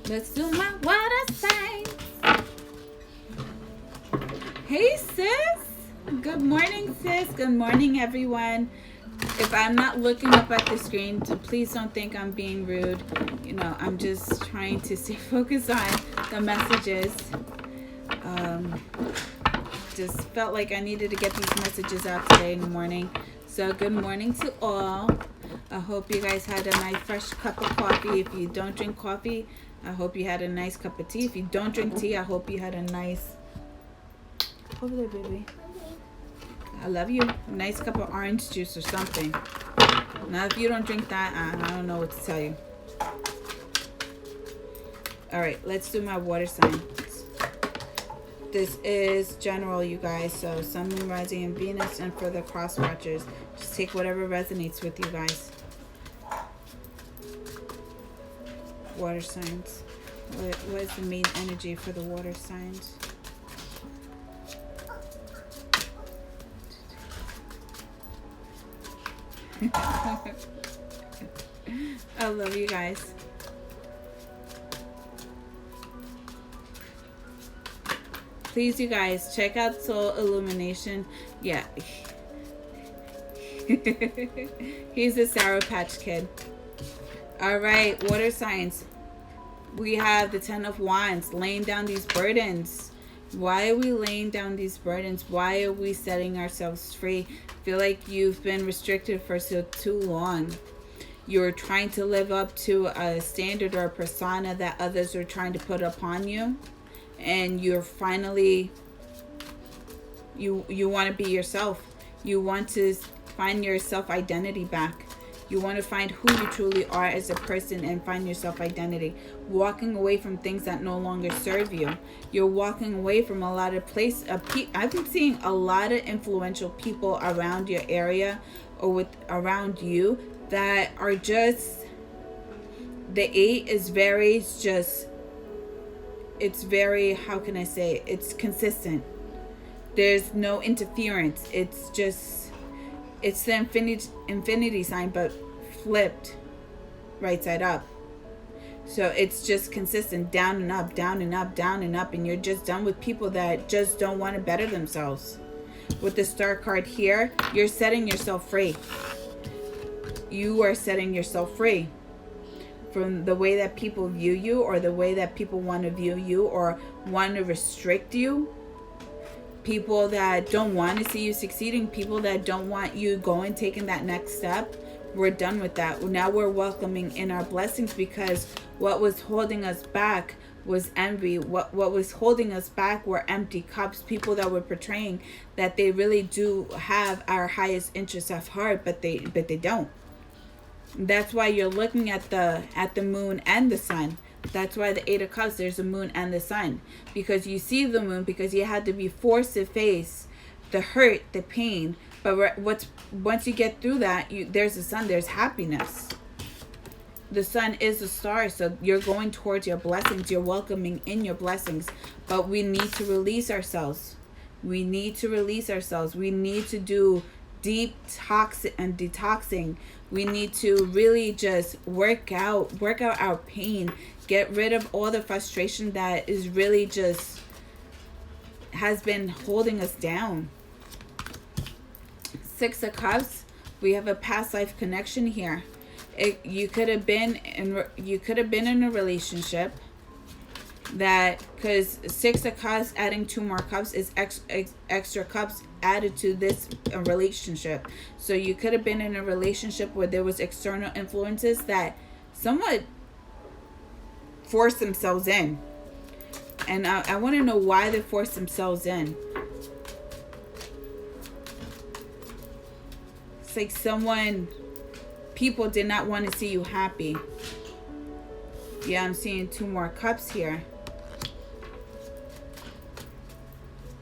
Let's do my water signs. Hey sis, good morning sis, good morning everyone. If I'm not looking up at the screen, so please don't think I'm being rude. You know, I'm just trying to stay focused on the messages. Just felt like I needed to get these messages out today in the morning. So good morning to all. I hope you guys had a nice fresh cup of coffee. If you don't drink coffee, I hope you had a nice cup of tea. If you don't drink tea, I hope you had a nice... Over there, baby. I love you. A nice cup of orange juice or something. Now, if you don't drink that, I don't know what to tell you. All right, let's do my water signs. This is general, you guys. So Sun, Moon, Rising, and Venus, and for the cross watchers, just take whatever resonates with you guys. Water signs. What is the main energy for the water signs? I love you guys. Please, you guys, check out Soul Illumination. Yeah. He's a Sour Patch Kid. All right, water signs. We have the Ten of Wands, laying down these burdens. Why are we laying down these burdens? Why are we setting ourselves free? I feel like you've been restricted for too long. You're trying to live up to a standard or a persona that others are trying to put upon you. And you're finally, you want to be yourself. You want to find your self-identity back. You want to find who you truly are as a person and find your self-identity. Walking away from things that no longer serve you. You're walking away from a lot of I've been seeing a lot of influential people around your area or around you that are just, the 8 is very it's very, how can I say, it's consistent. There's no interference. It's just, it's the infinity sign, but flipped right side up. So it's just consistent, down and up, down and up, down and up. And you're just done with people that just don't want to better themselves. With the Star card here, you're setting yourself free. You are setting yourself free from the way that people view you, or the way that people want to view you or want to restrict you. People that don't want to see you succeeding, people that don't want you going, taking that next step. We're done with that. Now we're welcoming in our blessings, because what was holding us back was envy. What was holding us back were empty cups. People that were portraying that they really do have our highest interests at heart, but they don't. That's why you're looking at the moon and the sun. That's why the 8 of Cups, there's a moon and the sun. Because you see the moon, because you had to be forced to face the hurt, the pain. But once you get through that, there's the sun, there's happiness. The sun is a star, so you're going towards your blessings. You're welcoming in your blessings. But we need to release ourselves. We need to release ourselves. We need to do deep detoxing. We need to really just work out our pain. Get rid of all the frustration that is really just has been holding us down. 6 of Cups. We have a past life connection here. You could have been in a relationship that, because 6 of Cups adding 2 more cups is extra cups added to this relationship. So you could have been in a relationship where there was external influences that somewhat forced themselves in. And I want to know why they forced themselves in. It's like people did not want to see you happy. Yeah, I'm seeing 2 more cups here.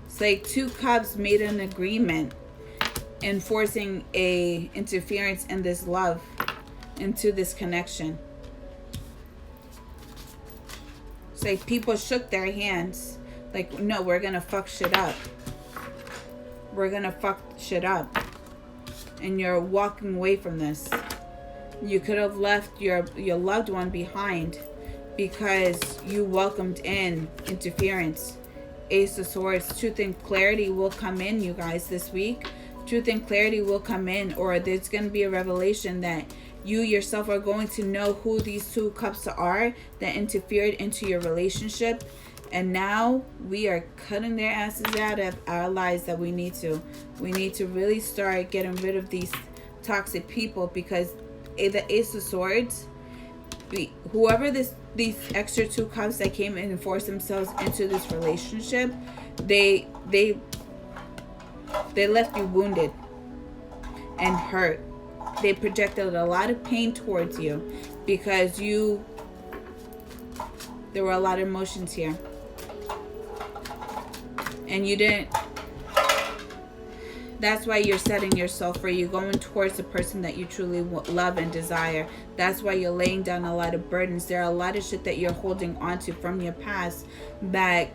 It's like 2 cups made an agreement, enforcing a interference in this love, into this connection. It's like people shook their hands. Like, no, we're gonna fuck shit up. We're gonna fuck shit up. And you're walking away from this. You could have left your loved one behind because you welcomed in interference. Ace of Swords. Truth and clarity will come in, you guys, this week. Truth and clarity will come in, or there's going to be a revelation that you yourself are going to know who these 2 cups are that interfered into your relationship. And now we are cutting their asses out of our lives that we need to. We need to really start getting rid of these toxic people, because the Ace of Swords, whoever these extra 2 cups that came in and forced themselves into this relationship, they left you wounded and hurt. They projected a lot of pain towards you because There were a lot of emotions here. And you didn't. That's why you're setting yourself free. You're going towards the person that you truly love and desire. That's why you're laying down a lot of burdens. There are a lot of shit that you're holding onto from your past that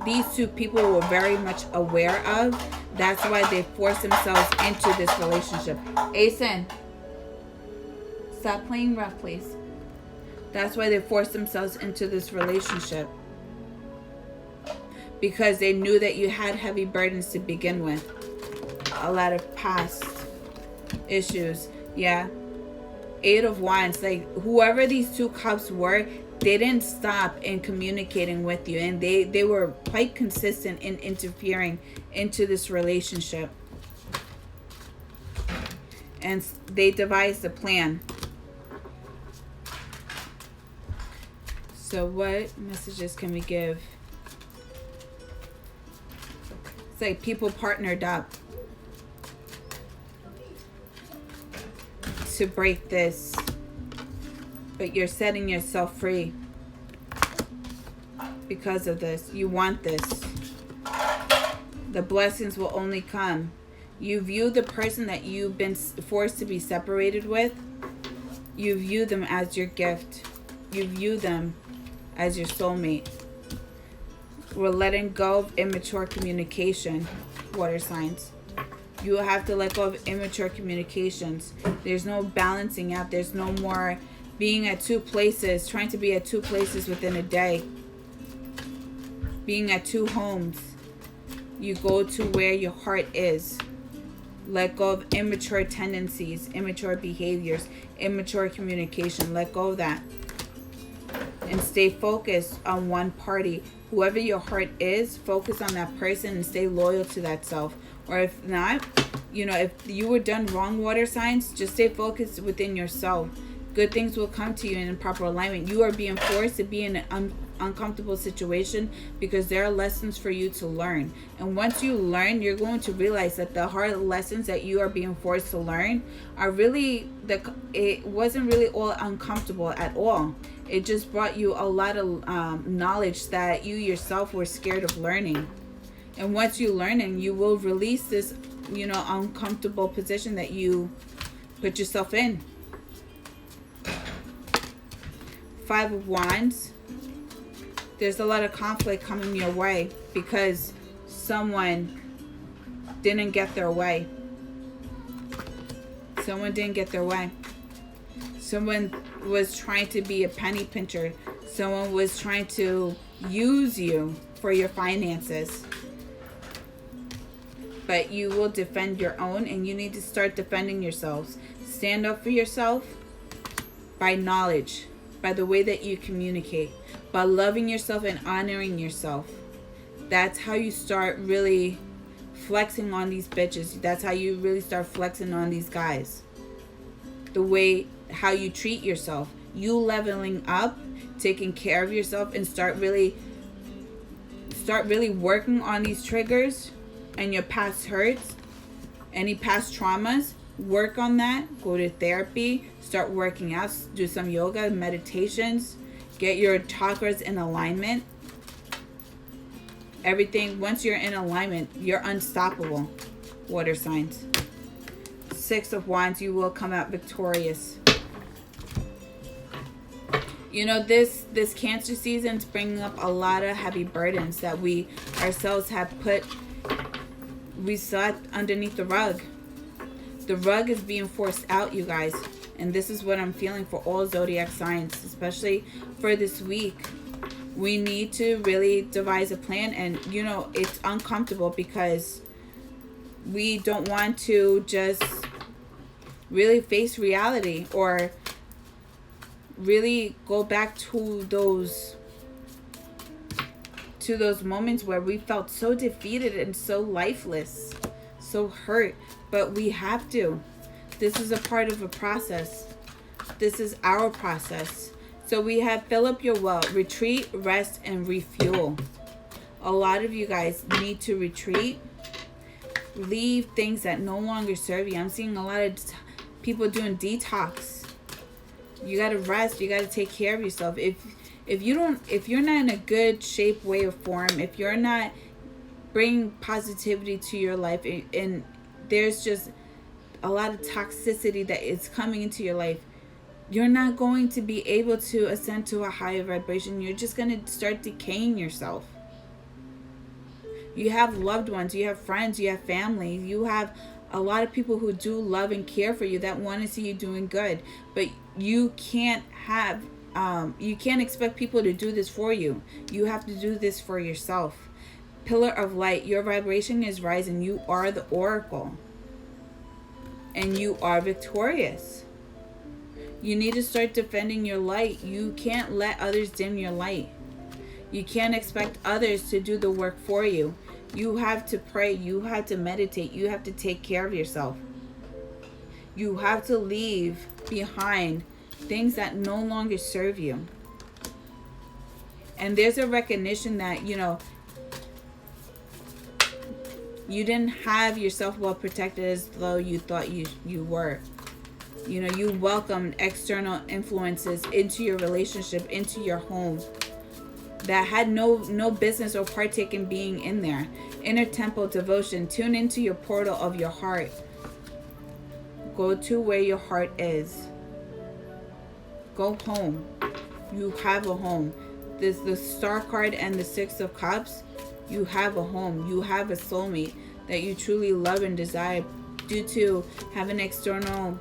these two people were very much aware of. That's why they forced themselves into this relationship. Asen, stop playing rough, please. That's why they forced themselves into this relationship. Because they knew that you had heavy burdens to begin with. A lot of past issues. Yeah. 8 of Wands. Like, whoever these 2 cups were, they didn't stop in communicating with you. And they were quite consistent in interfering into this relationship. And they devised a plan. So what messages can we give? It's like people partnered up to break this, but you're setting yourself free because of this. You want this. The blessings will only come. You view the person that you've been forced to be separated with, you view them as your gift. You view them as your soulmate. We're letting go of immature communication, water signs. You will have to let go of immature communications. There's no balancing out. There's no more being at 2 places, trying to be at 2 places within a day. Being at 2 homes. You go to where your heart is. Let go of immature tendencies, immature behaviors, immature communication. Let go of that. And stay focused on one party. Whoever your heart is, focus on that person and stay loyal to that self. Or if not, if you were done wrong, water signs, just stay focused within yourself. Good things will come to you in proper alignment. You are being forced to be in an uncomfortable situation because there are lessons for you to learn. And once you learn, you're going to realize that the hard lessons that you are being forced to learn are really, it wasn't really all uncomfortable at all. It just brought you a lot of knowledge that you yourself were scared of learning. And once you learn, and you will release this, uncomfortable position that you put yourself in. 5 of Wands. There's a lot of conflict coming your way because someone didn't get their way. Someone didn't get their way. Someone was trying to be a penny pincher. Someone was trying to use you for your finances. But you will defend your own, and you need to start defending yourselves. Stand up for yourself by knowledge, by the way that you communicate, by loving yourself and honoring yourself. That's how you start really flexing on these bitches. That's how you really start flexing on these guys. The way how you treat yourself. You leveling up, taking care of yourself, and start really working on these triggers and your past hurts, any past traumas. Work on that. Go to therapy. Start working out. Do some yoga, meditations. Get your chakras in alignment. Everything, once you're in alignment, you're unstoppable. Water signs. 6 of Wands, you will come out victorious. This Cancer season's bringing up a lot of heavy burdens that we ourselves have we sat underneath the rug. The rug is being forced out, you guys. And this is what I'm feeling for all zodiac signs, especially for this week. We need to really devise a plan. And, it's uncomfortable because we don't want to just really face reality or really go back to those moments where we felt so defeated and so lifeless, so hurt. But we have to. This is a part of a process. This is our process. So we have fill up your well, retreat, rest, and refuel. A lot of you guys need to retreat. Leave things that no longer serve you. I'm seeing a lot of people doing detox. You got to rest. You got to take care of yourself. if you're not in a good shape, way, or form, if you're not bringing positivity to your life, and there's just a lot of toxicity that is coming into your life, you're not going to be able to ascend to a higher vibration. You're just going to start decaying yourself. You have loved ones, you have friends, you have family, you have a lot of people who do love and care for you, that want to see you doing good. But you can't expect people to do this for you. You have to do this for yourself. Pillar of light, your vibration is rising. You are the oracle. And you are victorious. You need to start defending your light. You can't let others dim your light. You can't expect others to do the work for you. You have to pray. You have to meditate. You have to take care of yourself. You have to leave behind things that no longer serve you. And there's a recognition that, you didn't have yourself well protected as though you thought you were. You welcomed external influences into your relationship, into your home, that had no business or partake in being in there. Inner temple devotion. Tune into your portal of your heart. Go to where your heart is. Go home. You have a home. The Star card and the Six of Cups. You have a home. You have a soulmate that you truly love and desire, due to having external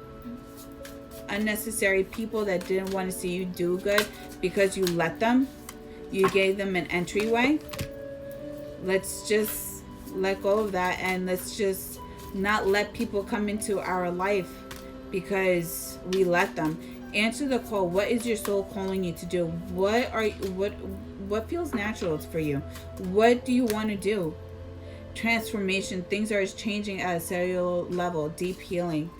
unnecessary people that didn't want to see you do good because you let them. You gave them an entryway. Let's just let go of that, and let's just not let people come into our life because we let them. Answer the call. What is your soul calling you to do? What feels natural for you? What do you want to do? Transformation. Things are changing at a cellular level. Deep healing.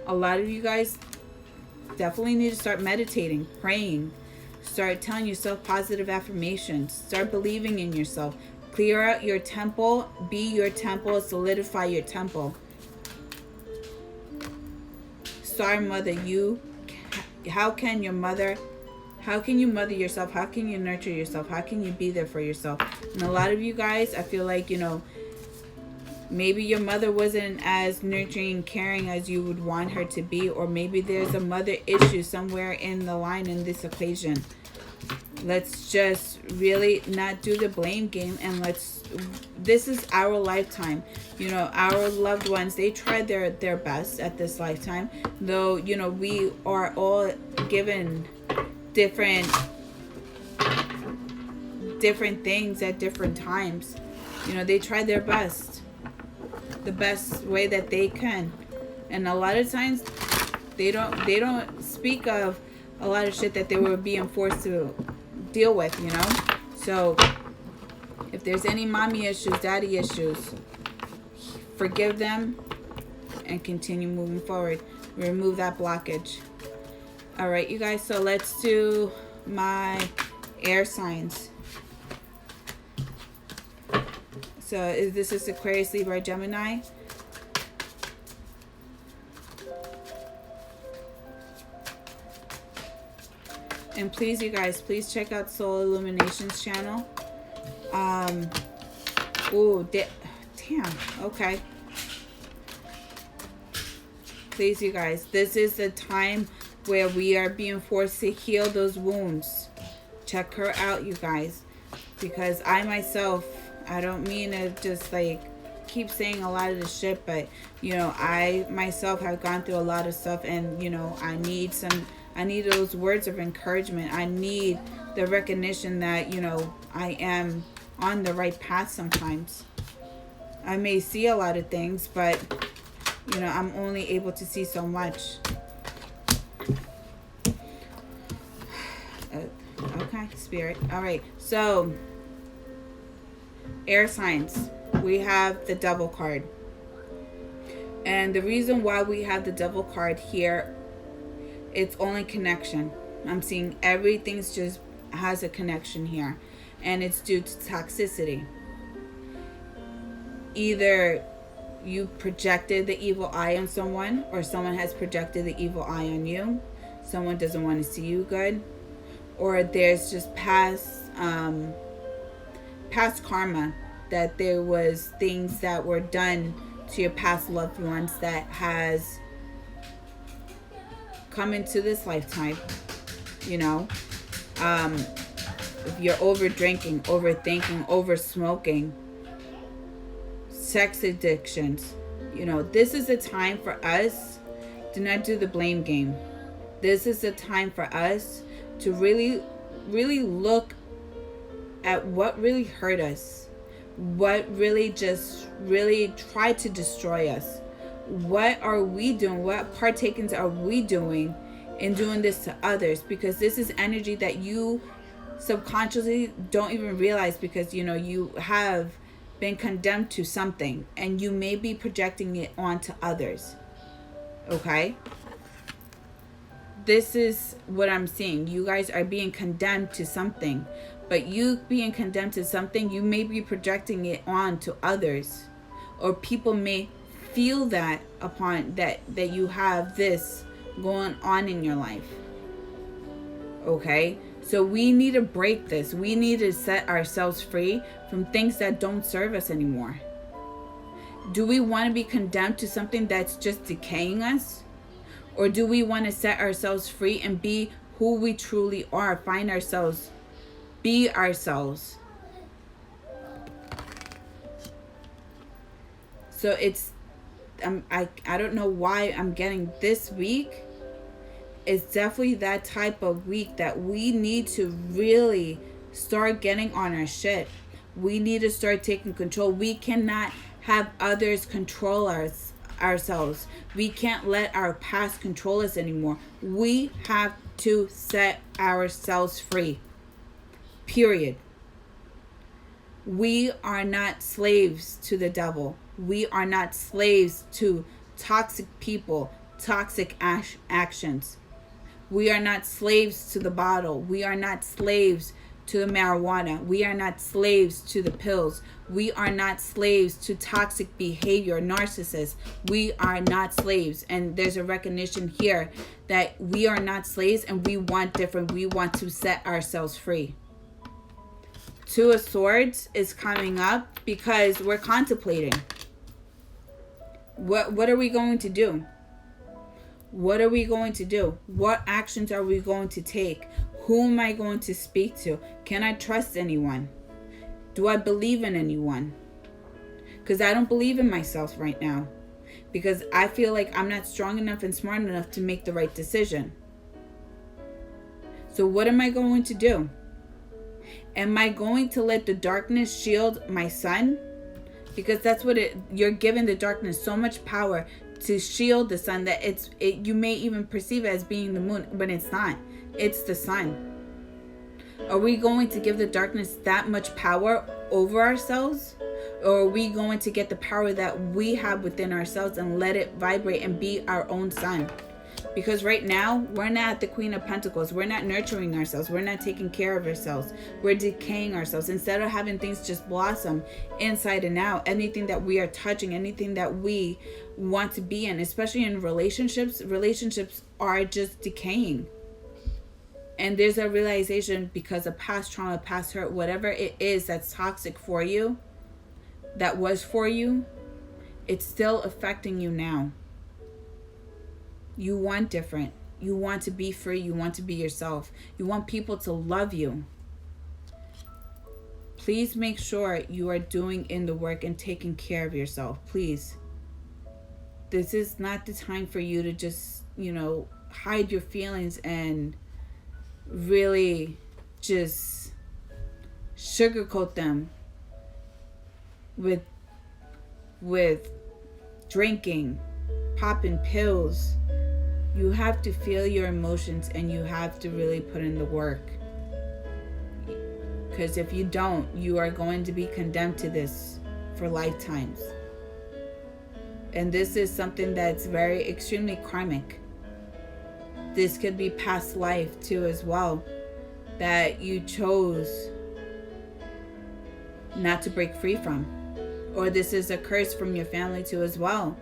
A lot of you guys definitely need to start meditating, praying. Start telling yourself positive affirmations. Start believing in yourself. Clear out your temple. Be your temple. Solidify your temple. Star Mother, how can you mother yourself? How can you nurture yourself? How can you be there for yourself? And a lot of you guys, I feel like, maybe your mother wasn't as nurturing and caring as you would want her to be, or maybe there's a mother issue somewhere in the line in this equation. Let's just really not do the blame game, and this is our lifetime. Our loved ones, they tried their best at this lifetime, though, we are all given different things at different times. They tried their best, the best way that they can, and a lot of times they don't speak of a lot of shit that they were being forced to deal with. So if there's any mommy issues, daddy issues, forgive them and continue moving forward. Remove that blockage. All right, you guys, so let's do my air signs. So this is Aquarius, Libra, Gemini. And please, you guys, please check out Soul Illuminations channel. Damn. Okay. Please, you guys, this is the time where we are being forced to heal those wounds. Check her out, you guys, because I myself, I don't mean to just keep saying a lot of this shit, but I myself have gone through a lot of stuff, and I need those words of encouragement. I need the recognition that I am on the right path. Sometimes I may see a lot of things, but I'm only able to see so much. Okay, Spirit. All right, so air signs, we have the Devil card. And the reason why we have the Devil card here, it's only connection. I'm seeing everything's just has a connection here, and it's due to toxicity. Either you projected the evil eye on someone, or someone has projected the evil eye on you. Someone doesn't want to see you good, or there's just past karma, that there was things that were done to your past loved ones that has come into this lifetime. You know, if you're over drinking, overthinking, over smoking, sex addictions, you know, this is a time for us to not do the blame game. This is a time for us to really, really look at what really hurt us, what really just really tried to destroy us. What are we doing? What partakings are we doing in doing this to others? Because this is energy that you subconsciously don't even realize, because you know you have been condemned to something and you may be projecting it onto others. Okay? This is what I'm seeing. You guys are being condemned to something, but you being condemned to something, you may be projecting it on to others, or people may feel that upon that you have this going on in your life. Okay? So we need to break this. We need to set ourselves free from things that don't serve us anymore. Do we want to be condemned to something that's just decaying us? Or do we want to set ourselves free and be who we truly are? Find ourselves, be ourselves. So it's, I don't know why I'm getting this week. It's definitely that type of week that we need to really start getting on our shit. We need to start taking control. We cannot have others control ourselves. We can't let our past control us anymore. We have to set ourselves free. Period. We are not slaves to the devil. We are not slaves to toxic people, toxic actions. We are not slaves to the bottle. We are not slaves to the marijuana. We are not slaves to the pills. We are not slaves to toxic behavior, narcissists. We are not slaves. And there's a recognition here that we are not slaves and we want different. We want to set ourselves free. Two of Swords is coming up because we're contemplating. What are we going to do? What are we going to do? What actions are we going to take? Who am I going to speak to? Can I trust anyone? Do I believe in anyone? Because I don't believe in myself right now. Because I feel like I'm not strong enough and smart enough to make the right decision. So what am I going to do? Am I going to let the darkness shield my sun? Because that's what you're giving the darkness so much power to shield the sun that you may even perceive it as being the moon, but it's not. It's the sun. Are we going to give the darkness that much power over ourselves? Or are we going to get the power that we have within ourselves and let it vibrate and be our own sun? Because right now, we're not the Queen of Pentacles. We're not nurturing ourselves. We're not taking care of ourselves. We're decaying ourselves. Instead of having things just blossom inside and out, anything that we are touching, anything that we want to be in, especially in relationships are just decaying. And there's a realization because of past trauma, past hurt, whatever it is that's toxic for you, that was for you, it's still affecting you now. You want different. You want to be free. You want to be yourself. You want people to love you. Please make sure you are doing in the work and taking care of yourself. Please. This is not the time for you to just, hide your feelings and really just sugarcoat them with drinking, popping pills. You have to feel your emotions and you have to really put in the work. Because if you don't, you are going to be condemned to this for lifetimes. And this is something that's very extremely karmic. This could be past life too as well, that you chose not to break free from. Or this is a curse from your family too as well.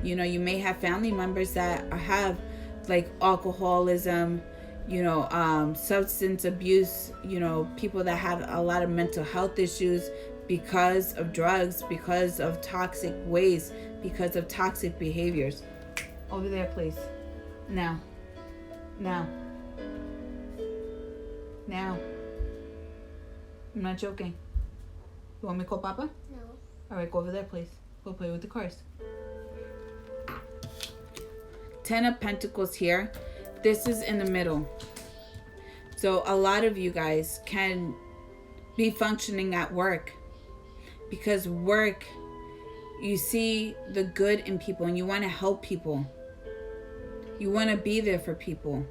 You may have family members that have like alcoholism, substance abuse, people that have a lot of mental health issues because of drugs, because of toxic ways, because of toxic behaviors. Over there, please. Now. Now. Now. I'm not joking. You want me to call Papa? No. All right, go over there, please. Go play with the cars. 10 of Pentacles here. This is in the middle. So a lot of you guys can be functioning at work, because work, you see the good in people and you want to help people. You want to be there for people.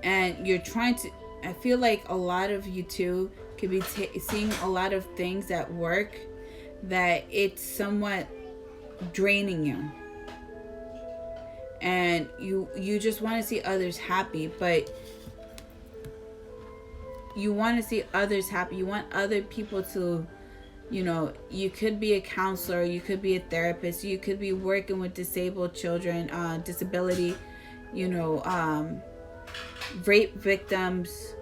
And you're trying to, I feel like a lot of you too could be seeing a lot of things at work that it's somewhat draining you. And you just want to see others happy, but you want to see others happy. You want other people to, you could be a counselor, you could be a therapist, you could be working with disabled children, disability, rape victims.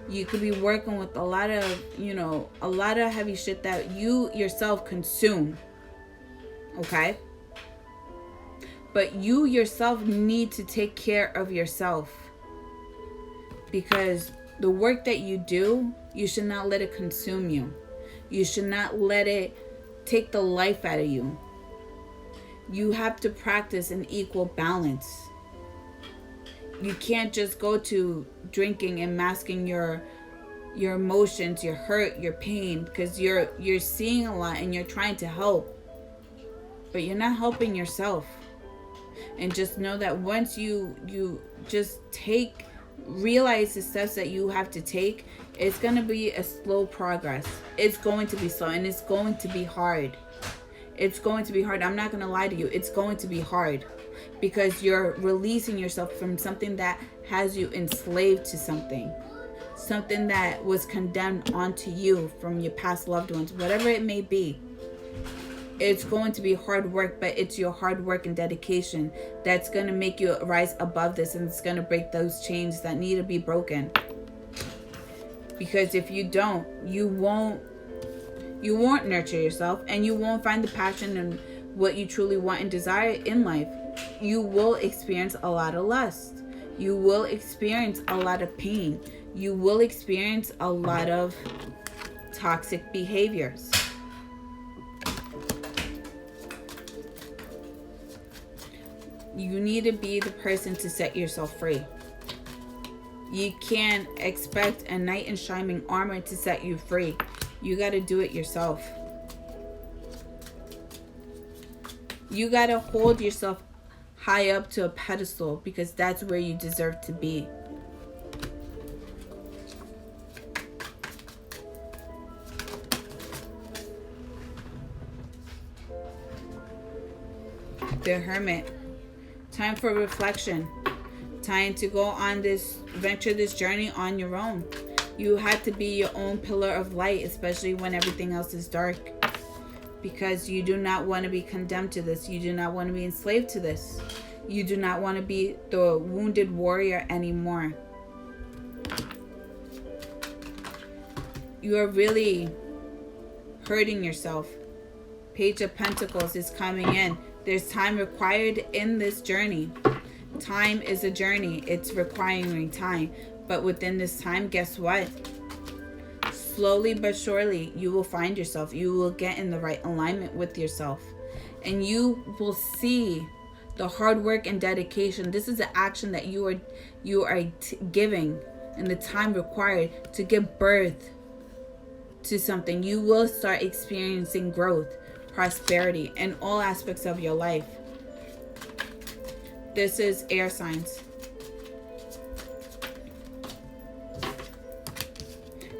You could be working with a lot of heavy shit that you yourself consume. Okay? But you yourself need to take care of yourself, because the work that you do, you should not let it consume you. You should not let it take the life out of you. You have to practice an equal balance. You can't just go to drinking and masking your emotions, your hurt, your pain, because you're seeing a lot and you're trying to help, but you're not helping yourself. And just know that once you just realize the steps that you have to take, it's going to be a slow progress. It's going to be slow, and it's going to be hard. It's going to be hard. I'm not going to lie to you. It's going to be hard, because you're releasing yourself from something that has you enslaved to something that was condemned onto you from your past loved ones, whatever it may be. It's going to be hard work, but it's your hard work and dedication that's going to make you rise above this, and it's going to break those chains that need to be broken. Because if you don't, you won't nurture yourself, and you won't find the passion and what you truly want and desire in life. You will experience a lot of lust. You will experience a lot of pain. You will experience a lot of toxic behaviors. You need to be the person to set yourself free. You can't expect a knight in shining armor to set you free. You got to do it yourself. You got to hold yourself high up to a pedestal, because that's where you deserve to be. The Hermit. Time for reflection. Time to go on this journey on your own. You have to be your own pillar of light, especially when everything else is dark. Because you do not want to be condemned to this. You do not want to be enslaved to this. You do not want to be the wounded warrior anymore. You are really hurting yourself. Page of Pentacles is coming in. There's time required in this journey. Time is a journey. It's requiring time. But within this time, guess what? Slowly but surely, you will find yourself. You will get in the right alignment with yourself. And you will see the hard work and dedication. This is the action that you are giving, and the time required to give birth to something. You will start experiencing growth, prosperity in all aspects of your life. This is air signs.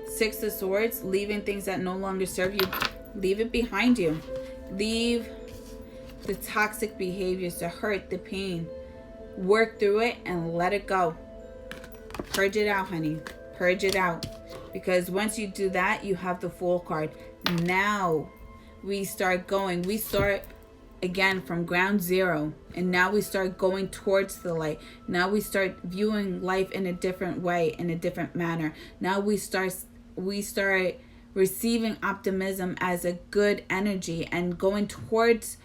6 of Swords, leaving things that no longer serve you. Leave it behind you. Leave the toxic behaviors, the hurt, the pain. Work through it and let it go. Purge it out, honey. Purge it out. Because once you do that, you have the Fool card. Now we start going. We start again from ground zero, and now we start going towards the light. Now we start viewing life in a different way, in a different manner. Now we start receiving optimism as a good energy and going towards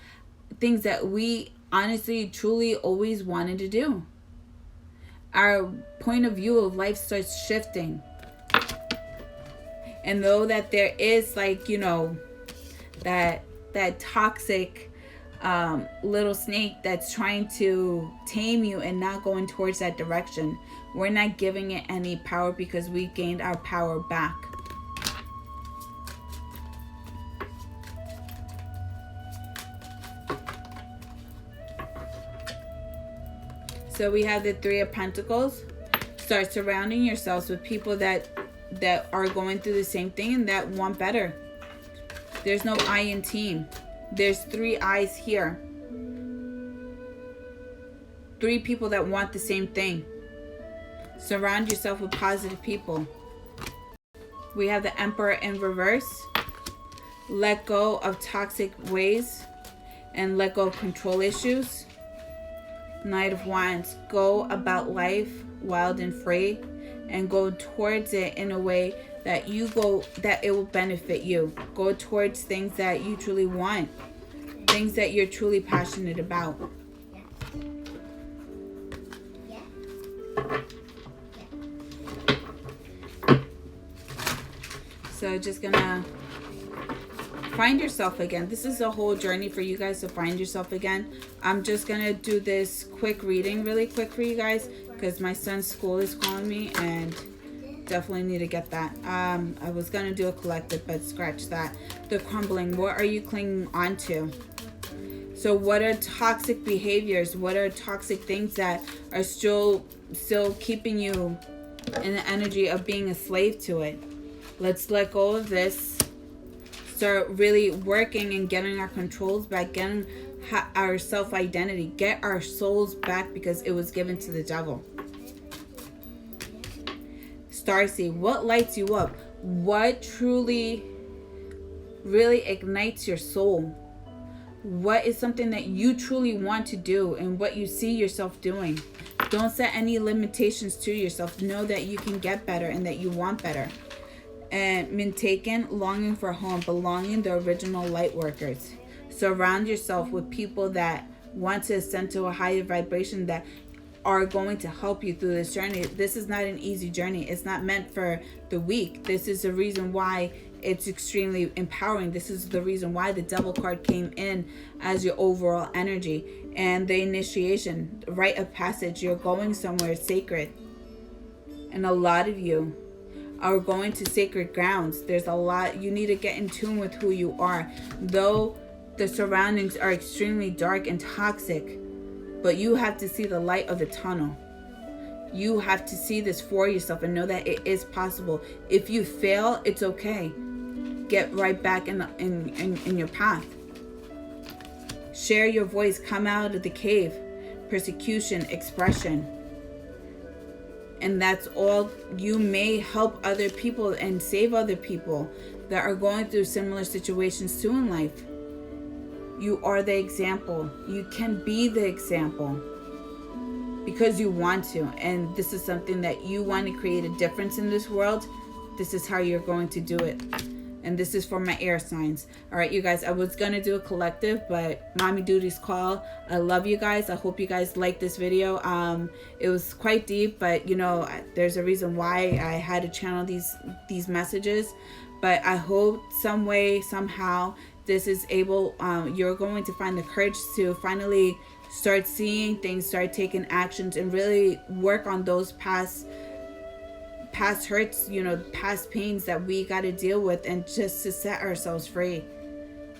things that we honestly truly always wanted to do. Our point of view of life starts shifting. And though that there is, like, you know, that toxic little snake that's trying to tame you and not going towards that direction, we're not giving it any power, because we gained our power back. So we have the Three of Pentacles. Start surrounding yourselves with people that are going through the same thing and that want better. There's no I in team. There's 3 I's here. 3 people that want the same thing. Surround yourself with positive people. We have the Emperor in reverse. Let go of toxic ways and let go of control issues. Knight of Wands. Go about life wild and free, and go towards it in a way that that it will benefit you. Go towards things that you truly want, things that you're truly passionate about. So just gonna find yourself again. This is a whole journey for you guys to find yourself again. I'm just gonna do this quick reading really quick for you guys, because my son's school is calling me and definitely need to get that. I was gonna do a collective, but scratch that. The Crumbling. What are you clinging on to? So what are toxic behaviors? What are toxic things that are still keeping you in the energy of being a slave to it? Let's let go of this. Start really working and getting our controls back, getting our self-identity, get our souls back, because it was given to the devil. Starseed, what lights you up? What truly really ignites your soul? What is something that you truly want to do and what you see yourself doing? Don't set any limitations to yourself. Know that you can get better and that you want better. And Mintaken, longing for home, belonging, the original light workers. Surround yourself with people that want to ascend to a higher vibration, that are going to help you through this journey. This is not an easy journey. It's not meant for the weak. This is the reason why it's extremely empowering. This is the reason why the Devil card came in as your overall energy. And the initiation, rite of passage, you're going somewhere sacred. And a lot of you are going to sacred grounds. There's a lot. You need to get in tune with who you are. Though the surroundings are extremely dark and toxic, but you have to see the light of the tunnel. You have to see this for yourself and know that it is possible. If you fail, it's okay. Get right back in your path. Share your voice. Come out of the cave. Persecution, expression. And that's all. You may help other people and save other people that are going through similar situations too in life. You are the example. You can be the example because you want to. And this is something that you want to create a difference in this world. This is how you're going to do it. And this is for my air signs. All right, you guys, I was going to do a collective, but mommy duties call. I love you guys. I hope you guys like this video. It was quite deep, but you know, there's a reason why I had to channel these messages. But I hope some way, somehow, this is able, you're going to find the courage to finally start seeing things, start taking actions, and really work on those past hurts, you know, past pains that we got to deal with, and just to set ourselves free.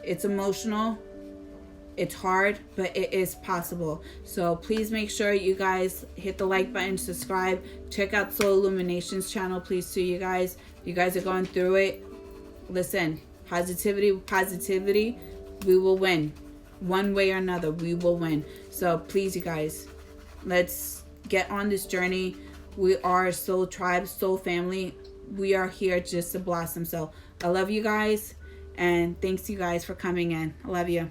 It's emotional, it's hard, but it is possible. So please make sure you guys hit the like button, subscribe, check out Soul Illuminations channel, please too, you guys. You guys are going through it. Listen, positivity, we will win. One way or another, we will win. So please, you guys, let's get on this journey. We are soul tribe, soul family. We are here just to blossom. So I love you guys, and thanks you guys for coming in. I love you.